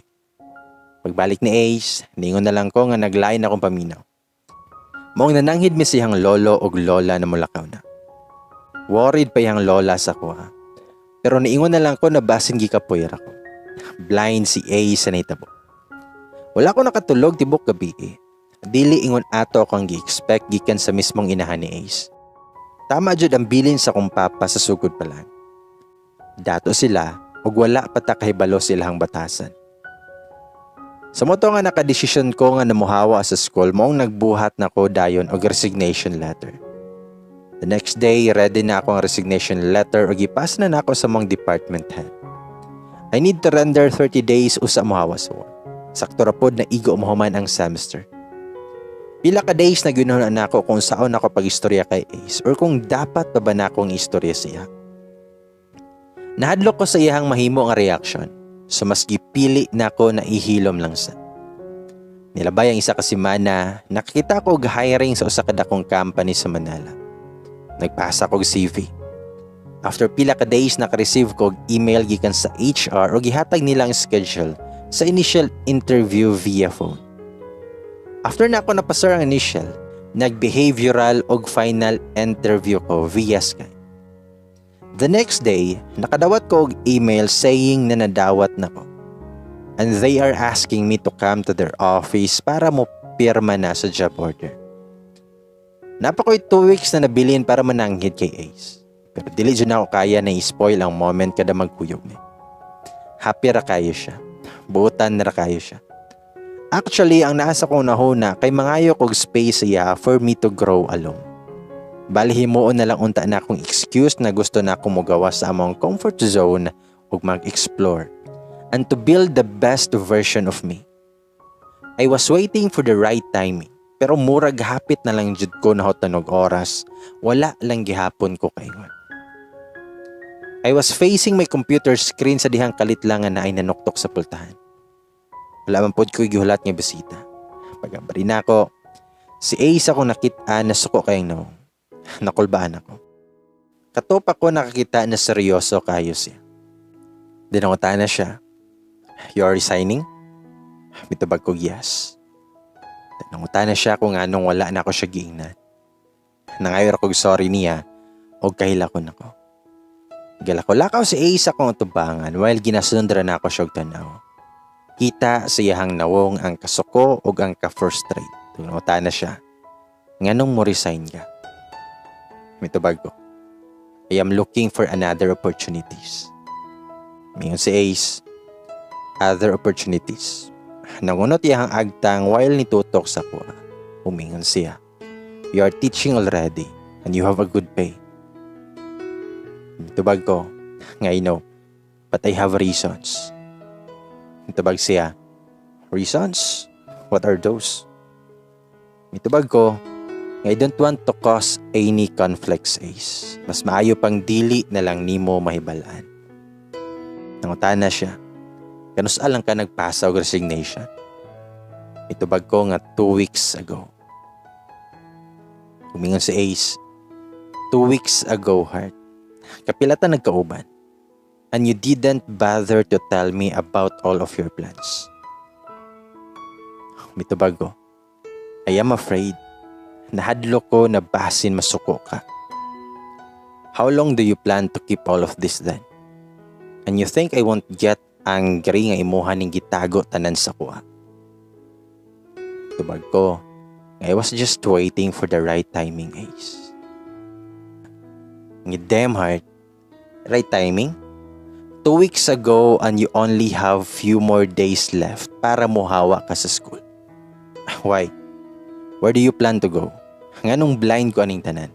Pagbalik ni Ace, ningon na lang ko nga naglain akong paminaw. Maong nananghid mi siyang lolo og lola na mulakaw na. Worried pa yang lola sa kuha. Pero niingon na lang ko na basin gikapoy ra ko. Blind si Ace sa naitabo. Wala ko nakatulog tibok gabi eh. Dili ingon ato akong gi-expect gikan sa mismong inahan ni Ace. Tama jud ang bilin sa kong papa sa sugod pa lang. Dato sila ug wala pa ta kahibalo silang batasan. Sa moto nga nakadesisyon ko nga namuhawa sa school moong nagbuhat na ko dayon og resignation letter. The next day, ready na ako ang resignation letter ug ipasa na nako sa mong department head. I need to render 30 days usa mohawa sa work. Sakto ra pod na igo mohuman ang semester. Pila ka days na ginahon na ako kung saan ako pag-istorya kay Ace or kung dapat pa ba na akong istorya siya. Nahadlok ko sa iyang mahimo nga reaction, so mas gipili na ako na ihilom lang sa. Nilabay ang isa ka semana, nakakita ko og hiring sa usa ka dakong company sa Manila. Nagpasa ko og CV. After pila ka days naka-receive ko og email gikan sa HR o gihatag nila ang schedule sa initial interview via phone. After na ako napasar ang initial, nag-behavioral og final interview ko via Skype. The next day, nakadawat ko og email saying na nadawat na ko. And they are asking me to come to their office para mo pirma na sa job order. Napakoy 2 weeks na nabilin para mananghid kay Ace. Pero dili dyan ako kaya na i-spoil ang moment kada magkuyog ni. Happy ra kayo siya. Buutan ra kayo siya. Actually, ang naasa ko nahuna kay mangayo kog space siya for me to grow alone. Bali himuon na lang unta na akong excuse na gusto na akong mogawa sa among comfort zone ug mag-explore and to build the best version of me. I was waiting for the right timing, pero murag hapit na lang jud ko na tanog oras, wala lang gihapon ko kaingon. I was facing my computer screen sa dihang kalitlangan na ay nanuktok sa pultahan. Wala man pod ko gihulat nga bisita. Pagabari na ako, si Ace ako nakita na suko kayang naong. Nakulbaan ako. Katop ako nakakita na seryoso kayo siya. Dinangutan na siya. You are resigning? Mitubag ko yes. Dinangutan na siya kung anong wala na ako siya giingnan. Nangayor ako sorry niya o kahila ko nako. Galako-lakaw si Ace akong tubangan while ginasunodra na ako siya og tanaw. Kita sa iyahang nawong ang kasuko o ang ka-frustrate. Dinangutan na siya. Nganong mo resign ka? Mitubag ko. I am looking for another opportunities. Mingon si Ace, other opportunities. Nangunot iyang agtang while nitutok sa kuha. Umingon siya. You are teaching already and you have a good pay. Mitubag ko, nga I know, but I have reasons. Mitubag siya, reasons? What are those? Mitubag ko, I don't want to cause any conflicts, Ace. Mas maayo pang dili na lang nimo mahibalaan. Nangutan na siya. Kanus alang ka nagpasa og resignation. Itubag ko nga 2 weeks ago. Umingon si Ace. 2 weeks ago, heart. Kapilatan nagkauban. And you didn't bother to tell me about all of your plans. Mitubag ko. I am afraid. Nahadlo ko na basin masuko ka. How long do you plan to keep all of this then? And you think I won't get angry nga imuhan ning gitago tanan sa kuha? Tubag ko, I was just waiting for the right timing, Ace. Ng damn heart, right timing? 2 weeks ago and you only have few more days left para muhawa ka sa school. Why? Where do you plan to go? Nganong blind ko aning tanan?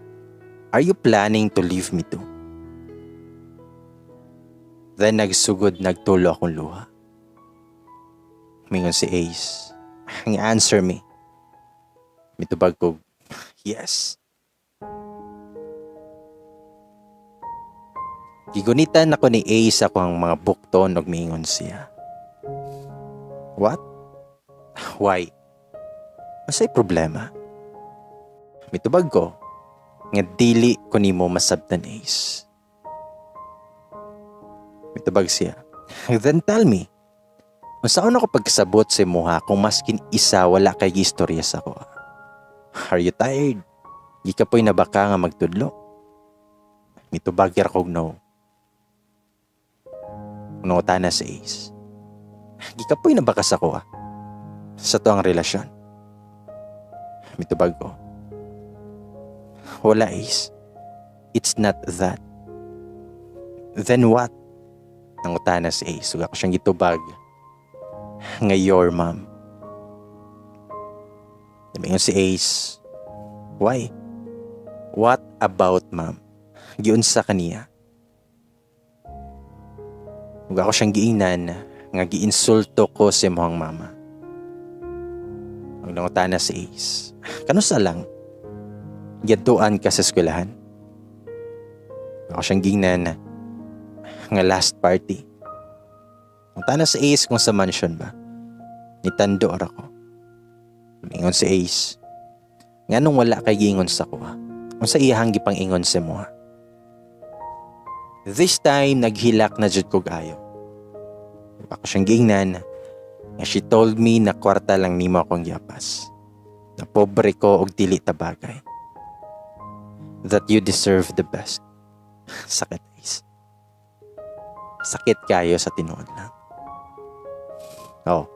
Are you planning to leave me too? Then nagsugod nagtulo akong luha. Mingon si Ace. Ang answer me. Mitubag ko, yes. Gigunitan ako ni Ace ako ang mga bukton og mingon siya. What? Why? Masay problema. Mitubag ko, nga dili ko nimo masabtan, Ace. Mitubag siya. Then tell me, unsaon ako pagkasabot sa imuha kung maskin isa wala kay gistorya sa ko? Are you tired? Di ka po'y nabaka nga magtudlo? Mitubag kog no. Unungutan na si Ace. Di ka po'y nabaka sa ko sa to ang relasyon. Mitubag ko. Wala, Ace. It's not that. Then what? Nangutan na si Ace. Suga ko siyang gitubag. Nga your mom. Namingon si Ace. Why? What about mom? Giunsa kaniya? Suga ko siyang giingnan nga giinsulto ko si mohang mama. Ang nangutan na si Ace. Kanusa lang? Giatuan ka sa eskwelahan? Ako siyang gingnan nga last party. Ang tana sa Ace kung sa mansion ba? Nitando or ako. Ingon si Ace. Nga nung wala kay gingon sa kuha. Kung sa iyahang gipang ingon si mo ha. This time, naghilak na jud kog ayo. Ako siyang giingnan. Nga she told me na kwarta lang nimo akong giapas. Na pobre ko og dili ta bagay. That you deserve the best. Sakit, Ace. Sakit kayo sa tinuod lang. Oh,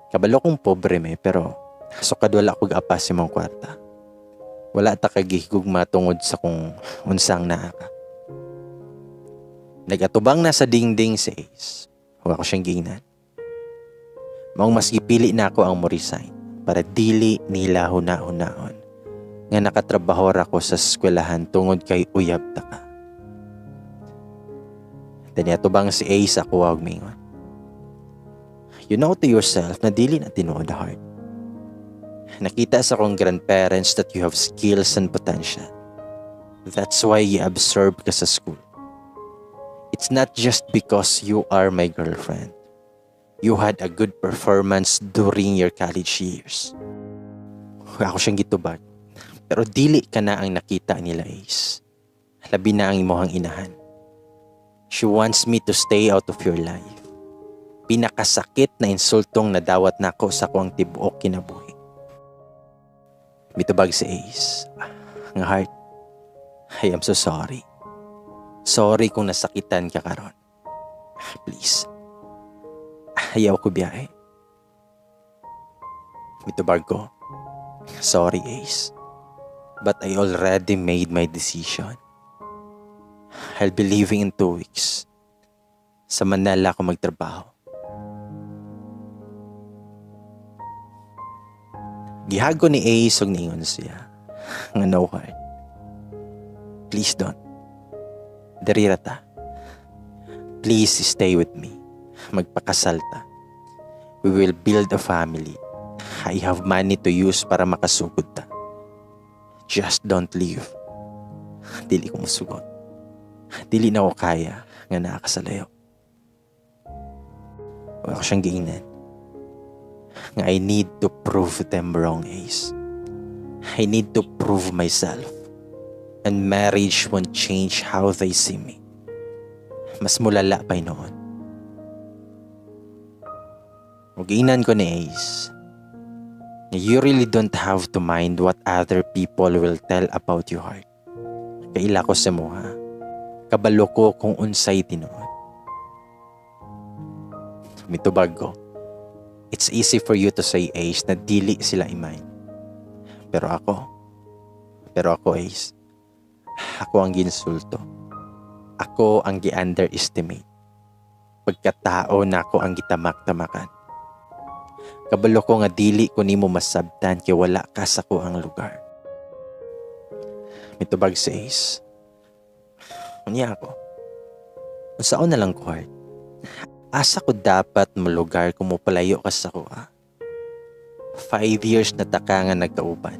kabalo kong pobre me, pero sukad wala kog apas si mong kwarta. Wala ta kagihigugma tungod sa kung unsang naa ka. Nagatubang na sa dingding si Ace. Huwag ako siyang giingnan. Maong mas gipili na ako ang mo resign para dili nila huna-hunaon nga nakatrabaho ako sa eskwelahan tungod kay uyab ta ka. Taniatubang si Ace ako wag mingon. You know to yourself na dili na tinuod hard. Nakita sa kong grandparents that you have skills and potential. That's why you absorb ka sa school. It's not just because you are my girlfriend. You had a good performance during your college years. Ako siyang gitubag. Pero dili ka na ang nakita nila, Ace. Labi na ang imohang inahan. She wants me to stay out of your life. Pinakasakit na insultong nadawat na ako sa kuwang tibuok kinabuhi. Mitubag si Ace. Ang heart, I am so sorry. Sorry kung nasakitan ka karon. Please. Ayaw ko biyahe. Mitubag ko. Sorry, Ace. But I already made my decision. I'll be leaving in 2 weeks. Sa Manila ako magtrabaho. Gihago ni Ace ug niingon siya. Nga no heart. Please don't. Darira ta. Please stay with me. Magpakasal ta. We will build a family. I have money to use para makasugod ta. Just don't leave. Dili ko masugot. Dili na ako kaya nga nakakasalayo. Wala ko siyang giingnan. Nga I need to prove them wrong, Ace. I need to prove myself. And marriage won't change how they see me. Mas mulala pa noon. Giingnan ko ni Ace. You really don't have to mind what other people will tell about your heart. Kaila ko sa muha. Kabalo ko kung unsay tinuod. Mitubag ko. It's easy for you to say, Ace, na dili sila imay. Pero ako, Ace, ako ang ginsulto. Ako ang gi-underestimate. Pagkatao na ako ang gitamak-tamakan. Kabalo ko nga dili ko nimo masabtan kay wala ka sa ko ang lugar. Mitubag si Ace. Unya ako. Unsaon na lang ko heart. Asa ko dapat malugar kung mupalayo ka sa ko 5 years na taka nga nagkauban.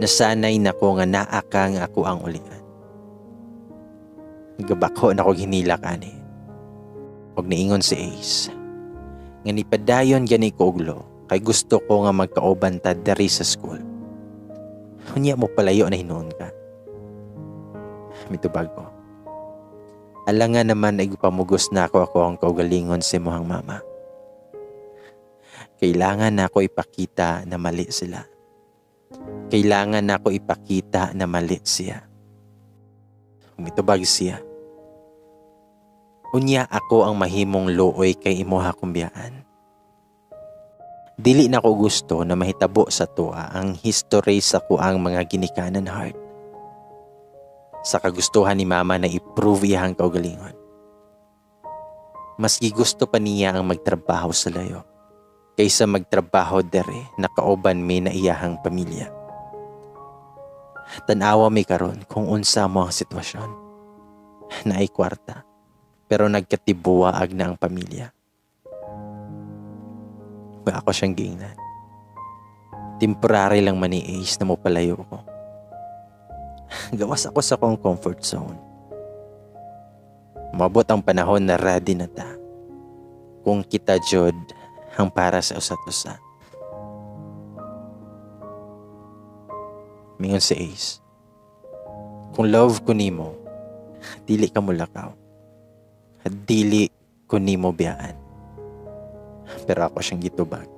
Nasanay na ko nga naa ka nga ako ang ulian. Gabako na ko hinilak ani. Og niingon si Ace. Nga nipadayon gani ko uglo kay gusto ko nga magkauban ta diri sa school. Unya mo palayo na hinuon ka. Mitubag ko. Alangan naman ay pamugos na ako ang kaugalingon sa imong mama. Kailangan na ako ipakita na mali sila. Kailangan na ako ipakita na mali siya. Mitubag siya. Unya ako ang mahimong luoy kay imuha kong biyaan. Dili na ko gusto na mahitabo sa tuwa ang history sa kuang mga ginikanan heart. Sa kagustuhan ni mama na i-prove iyang kaugalingon. Mas gigusto pa niya ang magtrabaho sa layo kaysa magtrabaho dere na kauban mi na iyahang pamilya. Tanawa mi karon kung unsa mo ang sitwasyon. Na ay kwarta pero nagkatibuwaag na ang pamilya. Ba ako siyang giingnan. Temporary lang man ni Ace na mo palayo ko. Gawas ako sa kong comfort zone. Mabot ang panahon na ready na ta. Kung kita jud ang para sa usat-usa. Mingon si Ace. Kung love ko nimo, Dili ka mulakaw. At dili ko nimo biyaan. Pero ako siyang gitubag.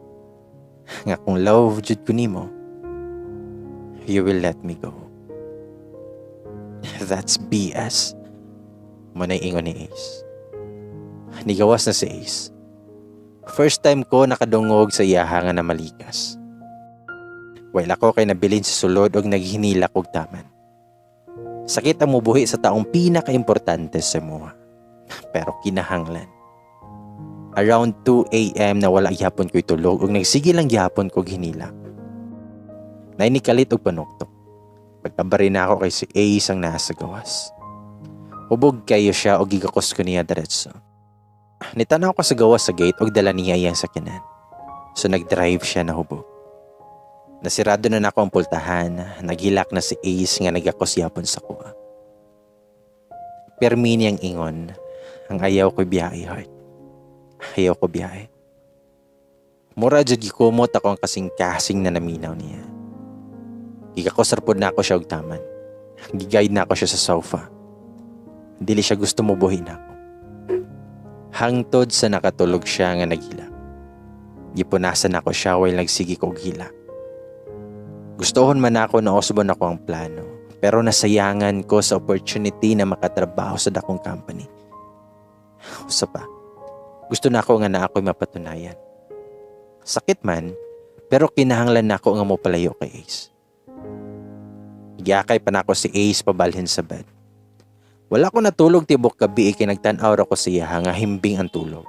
Nga kung love jud ko nimo, you will let me go. That's BS. Manay ingon ni Ace. Nigawas na si Ace. First time ko nakadungog sa iyaha nga na malikas. While ako kay nabilin sa sulod og naghinila og taman. Sakit ang mubuhi sa taong pinaka-importante sa mua. Pero kinahanglan. Around 2 a.m. na wala gyapon ko'y tulog ug nagsige lang gyapon ko hinila. Nainikalit og panuktok. Pagkabari na ako kay si Ace ang nasa gawas. Hubog kayo siya og gigakos ko niya diretso. Nitanaw ko sa gawas sa gate og dala niya iyang sakyanan. So nag-drive siya na hubog. Nasirado na nako ang pultahan. Naghilak na si Ace nga nagakos yapon sa kuha. Permi niyang ingon, ang ayaw ko biyahe, heart. Ayaw ko biyahe. Mura jud gikumot ako ang kasing-kasing na naminaw niya. Gigakosarpod na ako siya og taman. Giguide na ako siya sa sofa. Dili siya gusto mo buhin ako. Hangtod sa nakatulog siya nga naghilak. Gipunasan ako siya while nagsigi ko og hilak. Gustohon man ako na osbon ako ang plano, pero nasayangan ko sa opportunity na makatrabaho sa dakong company. Usa pa, gusto na ako nga na ako'y mapatunayan. Sakit man, pero kinahanglan na ako nga mopalayo kay Ace. Giyakay pa na ako si Ace pabalhin sa bed. Wala ko natulog tibok gabi kay nagtan-aw ra ko siya nga himbing ang tulog.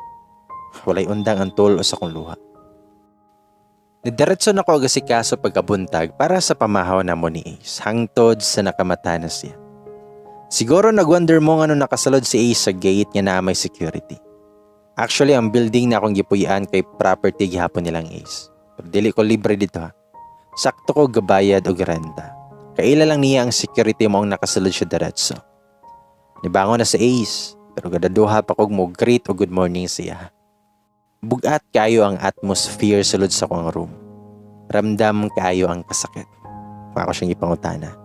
Walay undang ang tulo sa kong luha. Nidiretso na ko agasikaso pagkabuntag para sa pamahaw na mo ni Ace, hangtod sa nakamata na siya. Siguro nagwonder mo nga nakasalod si Ace sa gate nga na may security. Actually, ang building na akong gipuyan kay property gihapon nilang Ace. Pero dili ko libre dito ha. Sakto ko gabayad o renta. Kaila lang niya ang security mo ang nakasalod siya diretso. Nibangon na si Ace, pero gadaduha pa kog mo greet o good morning siya. Bugat kayo ang atmosphere sulod sa kong room. Ramdam kayo ang kasakit. Ako siyang ipangutana.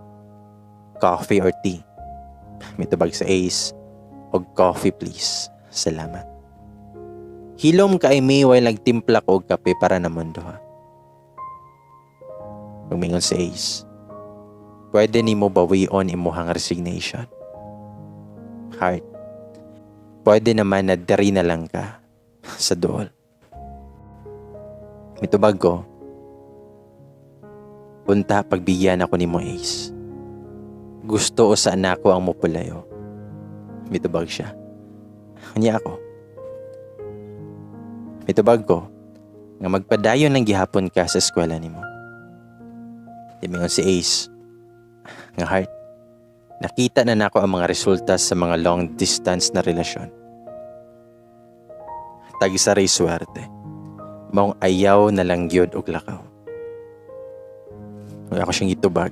Coffee or tea? Mitubag sa Ace. Og coffee please. Salamat. Hilom kay me while nagtimpla ko og kape para na mundo ha. Lumingon si Ace. Pwede ni mo bawion imuhang resignation. Heart. Pwede naman na dari na lang ka sa dool. Mitubag ko. Punta pagbigyan ako ni mo Ace. Gusto o saan ako ang mupulayo. Mitubag siya. Kanya ako. Mitubag ko nga magpadayon ng gihapon ka sa eskwela nimo. Timingon si Ace. Nga heart. Nakita na nako ang mga resulta sa mga long distance na relasyon. Tagisaray swerte. Maong ayaw na lang gyud og lakaw. Huwag ako siyang itubag.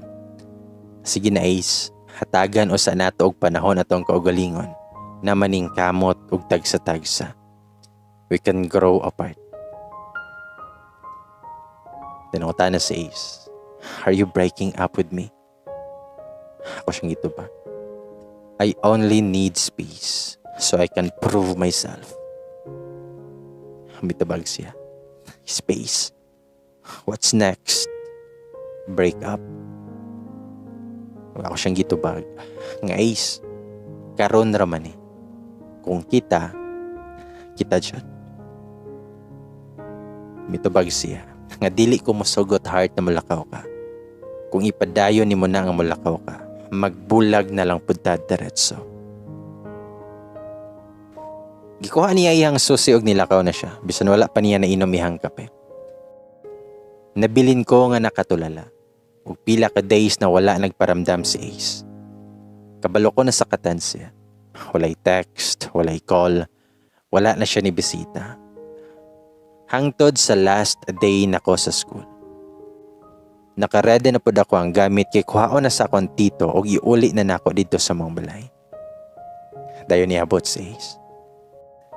Sige na Ace, hatagan o sa nato og panahon atong kaugalingon na maning kamot og tagsa-tagsa. We can grow apart. Tinangutan na si Ace. Are you breaking up with me? Ako siyang itubag. I only need space so I can prove myself. Mitubag siya. Space. What's next? Break up. Ako siyang gitubag. Nga Ace, karon raman eh. Kung kita dyan. Mitubag siya. Nga dili ko mosugot heart na mulakaw ka. Kung ipadayon ni mo na nga mulakaw ka, magbulag na lang punta diretso. Gikuha niya iyang susi og nilakaw na siya, bisan wala pa niya nainom ihang kape. Nabilin ko nga nakatulala. Ug pila ka days na wala nagparamdam si Ace. Kabalo ko na sakatan siya. Walay text, walay call, wala na siya ni bisita. Hangtod sa last day nako sa school. Nakaredy na pod ako ang gamit kay kuhaon na sa akong tito og iuli na nako dito sa mong balay. Dayon niabot si Ace.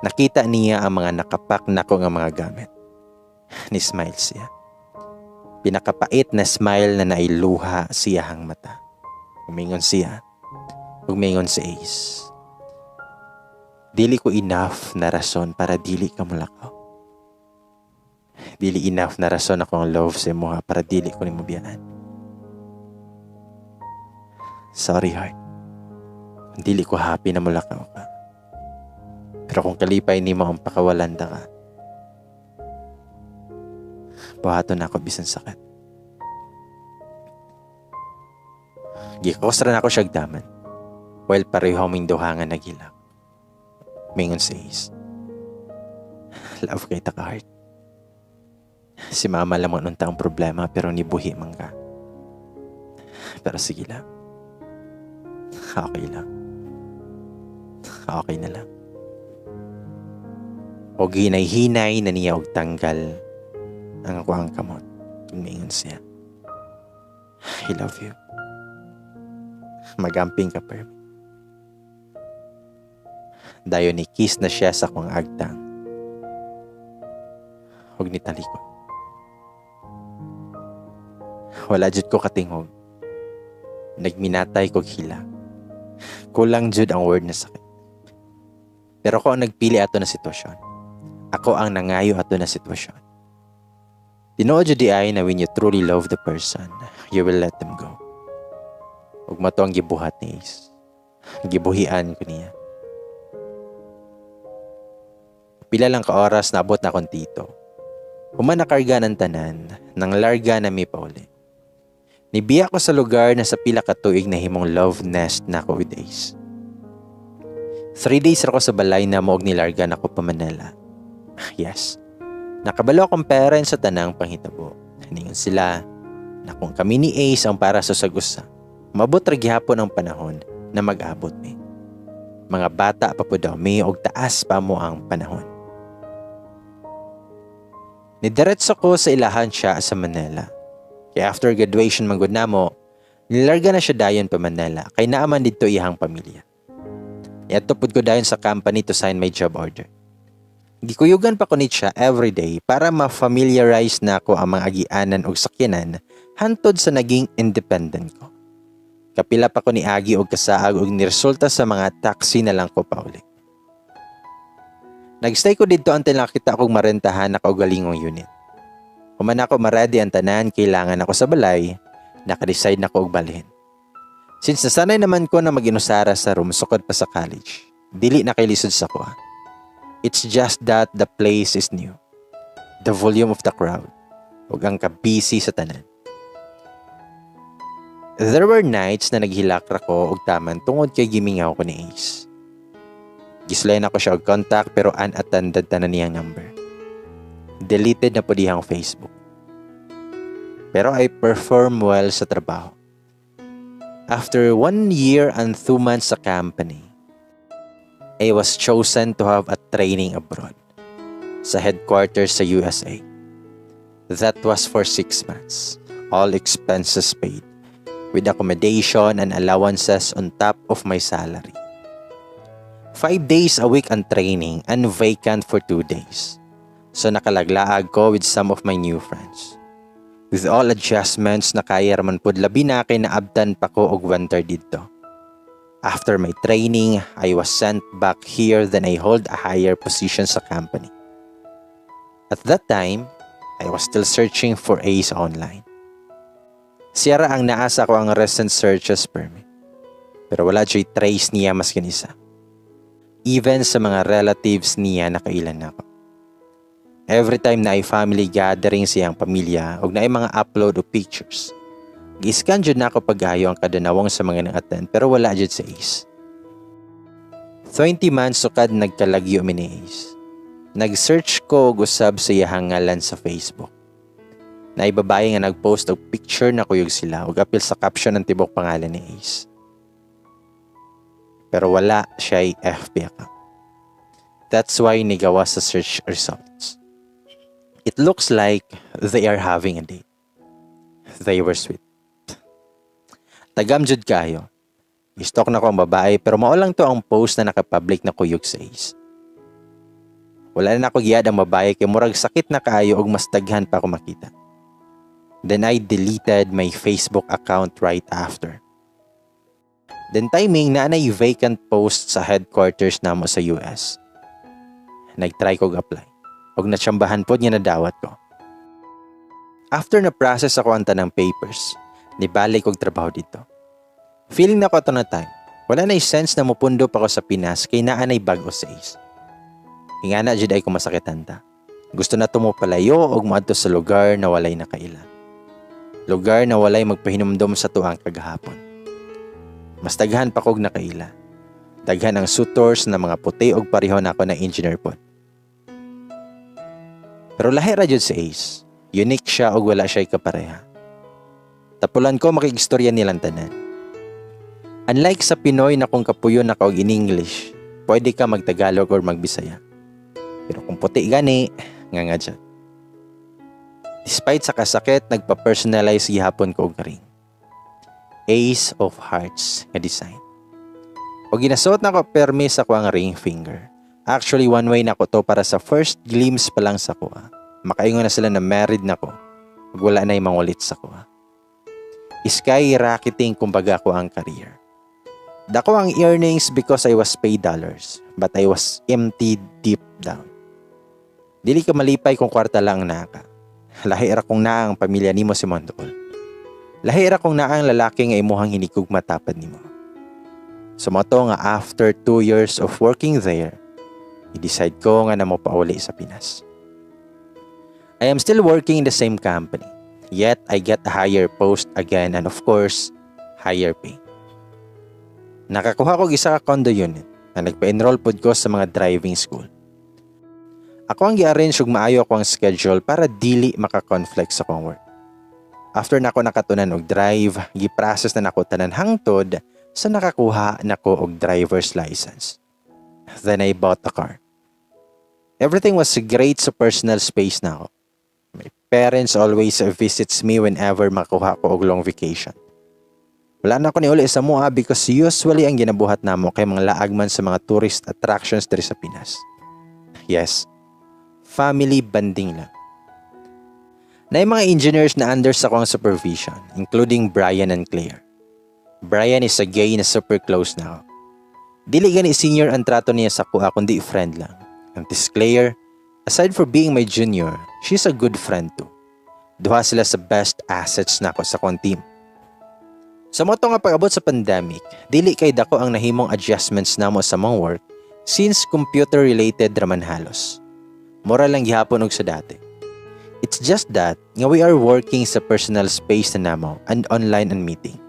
Nakita niya ang mga nakapak nako nga mga gamit. Ni-smile siya. Pinakapait na smile na nailuha siyahang mata. Umingon siya. ug mingon si Ace. Dili ko enough na rason para dili ka mulakaw. Dili enough na rason akong love sa imo para dili ko nimo biyaan. Sorry heart. Dili ko happy na mulakaw ka. Pero kung kalipay nimo ang pakawalan ka, buhaton ako bisan sakit. Gikosra na ako siyag daman. While pareho aming duhangan nagilak. Mingon says, love kay ta ka heart. Si mama lamang unta ang problema pero nibuhi man ka. Pero sige lang. Okay lang. Okay na lang. O hinay-hinay na niya og tanggal ang ako ang kamot. Mingon siya. I love you. Magamping ka, Perm. Dayo ni kiss na siya sa akong agtang. Huwag ni talikod. Wala jud ko katingog. Nagminatay kog hila. Kulang jud ang word na sakit. Pero ako ang nagpili ato na sitwasyon. Ako ang nangayo ato na sitwasyon. Tinuod jud di ay na when you truly love the person, you will let them go. Ug mato ang gibuhat ni Ace. Gibuhian ko niya. Pila lang ka oras na abot na akong tito. Human nakarga ng tanan, nang larga na mi pauli. Nibiya ko sa lugar na sa pila ka tuig na himong love nest na ako with Ace. 3 days ako sa balay na moog nilarga na ako pa Manila. Yes. Nakabalo akong parents sa tanang panghitabo. Hiningon sila na kung kami ni Ace ang para sa sagusa, mabot ra gihapon ang panahon na mag-abot mi. Mga bata pa po daw mi og taas pa mo ang panahon. Nidiretso ko sa ilahan siya sa Manila. Kaya after graduation manggod namo, nilarga na siya dayon pa Manila kay naaman didto iyang pamilya. Yato pud ko dayon sa company to sign my job order. Gikuyugan pa ko ni siya everyday para ma-familiarize na ako ang mga agianan o sakyanan hantod sa naging independent ko. Kapila pa ko ni Agi og kasaag og niresulta sa mga taxi na lang ko pauli. Nagstay ko dito until nakita akong marentahan na kaugalingong unit. Human ako marady ang tanan, kailangan ako sa balay, naka-decide na ko og balhin. Since nasanay naman ko na mag-inusara sa room sukod pa sa college, dili na kay lisod sa ko. It's just that the place is new. The volume of the crowd. Ug ang ka-busy sa tanan. There were nights na naghilakra ko og taman tungod kay gimingaw ko ni Ace. Gislayan ako siya og contact pero unattended na niyang number. Deleted na po dihang Facebook. Pero I perform well sa trabaho. After 1 year and 2 months sa company, I was chosen to have a training abroad sa headquarters sa USA. That was for 6 months, all expenses paid, with accommodation and allowances on top of my salary. 5 days a week ang training and vacant for 2 days. So nakalaglaag ko with some of my new friends. With all adjustments na kaya raman pud labi na kay naabtan pa ko og winter dito. After my training, I was sent back here then I hold a higher position sa company. At that time, I was still searching for Ace online. Siya ra ang naasa ko ang recent searches permit. Pero wala joy trace niya mas kinisa. Even sa mga relatives niya nakailan na ako. Every time na ay family gathering siyang pamilya o na ay mga upload o pictures, gi-scan jud na ako paghayo ang kadanawang sa mga nang-attend pero wala jud sa Ace. 20 months sukad nagkalagyo mi ni Ace. Nag-search ko og usab sa iyang ngalan sa Facebook. Na babae nga nag-post og picture na kuyog sila ug apil sa caption ng tibok pangalan ni Ace. Pero wala siya ay FB account. That's why nigawa sa search results. It looks like they are having a date. They were sweet. Tagam jud kayo. I-stalk na ko ang babae pero mao lang to ang post na nakapublic na kuyog sa Ace. Wala na ako giyad ang babae kay murag sakit na kaayo og mas daghan pa ako makita. Then I deleted my Facebook account right after. Then timing na anay vacant post sa headquarters namo sa US. Nag-try kog apply. Og natsambahan pod niya na dawat ko. After na process ako ang tanang papers, nibalik kog trabaho dito. Feeling na ko ito na time, wala na sense na mupundo pa ko sa Pinas kay naanay bago sa Ace. Ingana jud ay ko masakitan ta. Gusto na tumupalayo og moadto sa lugar na walay nakaila. Lugar na walay magpahinumdom sa tuang kagahapon. Mas daghan pa kog nakaila. Daghan ang suitors na mga puti og pareho na ako na engineer pod. Pero lahi ra jud si Ace. Unique siya og wala siya'y kapareha. Tapulan ko makigistorya nilang tanan. Unlike sa Pinoy na kung kapuyon na kaog in English, pwede ka magtagalog or magbisaya. Pero kung puti gani, nga dyan. Despite sa kasakit, nagpa-personalize gihapon ko og ring. Ace of Hearts nga design. O ginasuot na ko permi sa ko ang ring finger. Actually, one way na ko to para sa first glimpse pa lang sa kuha. Makaingon na sila na married na ko. Pag wala na yung mangulit sa kuha. Skyrocketing kumbaga ko ang career. Dako ang earnings because I was paid dollars, but I was empty deep down. Dili ka malipay kung kwarta lang naka. Lahi ra kong naa ang pamilya nimo si Mondol. Lahi ra kong naa ang lalaki nga imuhang hinikog matapad nimo. Sumato nga after 2 years of working there, i-decide ko nga na mo pauli sa Pinas. I am still working in the same company, yet I get a higher post again and of course, higher pay. Nakakuha ko isa ka condo unit na nagpa-enroll pod ko sa mga driving school. Ako ang gi-arrange ug maayo ko ang schedule para dili maka-conflict sa akong work. After nako nakatunan og drive, gi-process na nako tanan hangtod sa nakakuha nako og driver's license. Then I bought a car. Everything was great sa personal space na ako. My parents always visits me whenever makuha ko og long vacation. Wala na ako ni uli sa mua because usually ang ginabuhat namo kay mga laagman sa mga tourist attractions diri sa Pinas. Yes, family banding lang. Naay mga engineers na under sa akong supervision, including Brian and Claire. Brian is a gay na super close na ako. Dili gani senior ang trato niya sa kuha kundi friend lang. Ang tis Claire, aside for being my junior, she's a good friend too. Duha sila sa best assets na ako sa kong team. Sa moto nga pag-abot sa pandemic, dili kay dako ang nahimong adjustments namo sa mong work since computer-related raman halos. Mura lang gihapon og sa dati. It's just that nga we are working sa personal space na namo and online and meeting.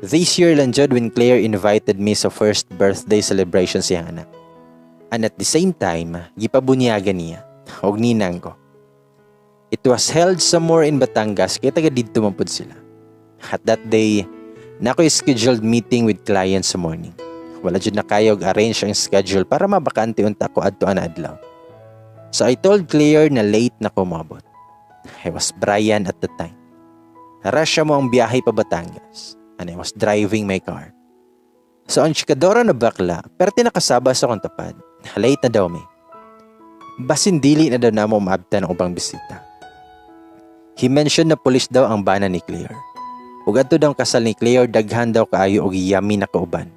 This year lang jud when Claire invited me sa first birthday celebration siyang anak. And at the same time, gipabunyagan niya og ninang ko. It was held somewhere in Batangas kaya taga didto man pud sila. At that day, nako'y scheduled meeting with clients sa morning. Wala jud na kayo arrange ang schedule para mabakante unta ko adto ana adlaw. So I told Claire na late na ko moabot. I was Brian at the time. Rush mo ang biyahe pa Batangas and I was driving my car. So ang chikadora na bakla, pero tinakasaba sa kong tapad. Late na daw may. Basin dili na daw na mo maabta ng ubang bisita. He mentioned na pulis daw ang bana ni Claire. Ug adto daw kasal ni Claire daghan daw kaayo og yummy na kauban.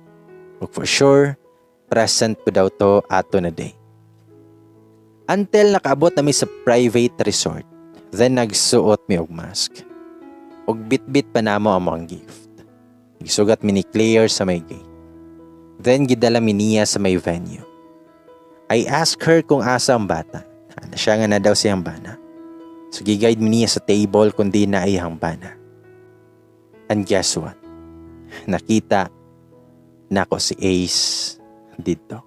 Ug for sure, present po daw to ato na day. Until nakaabot nami sa private resort, then nagsuot mi og mask. Ug bit-bit pa namo ang mga gift. Gisugat mi ni Claire sa may gate. Then gidala mi niya sa may venue. I asked her kung asa ang bata. Ana siya nga na daw siyang bana. So giguide mi niya sa table kundi na ay ang bana. And guess what? Nakita nako si Ace dito.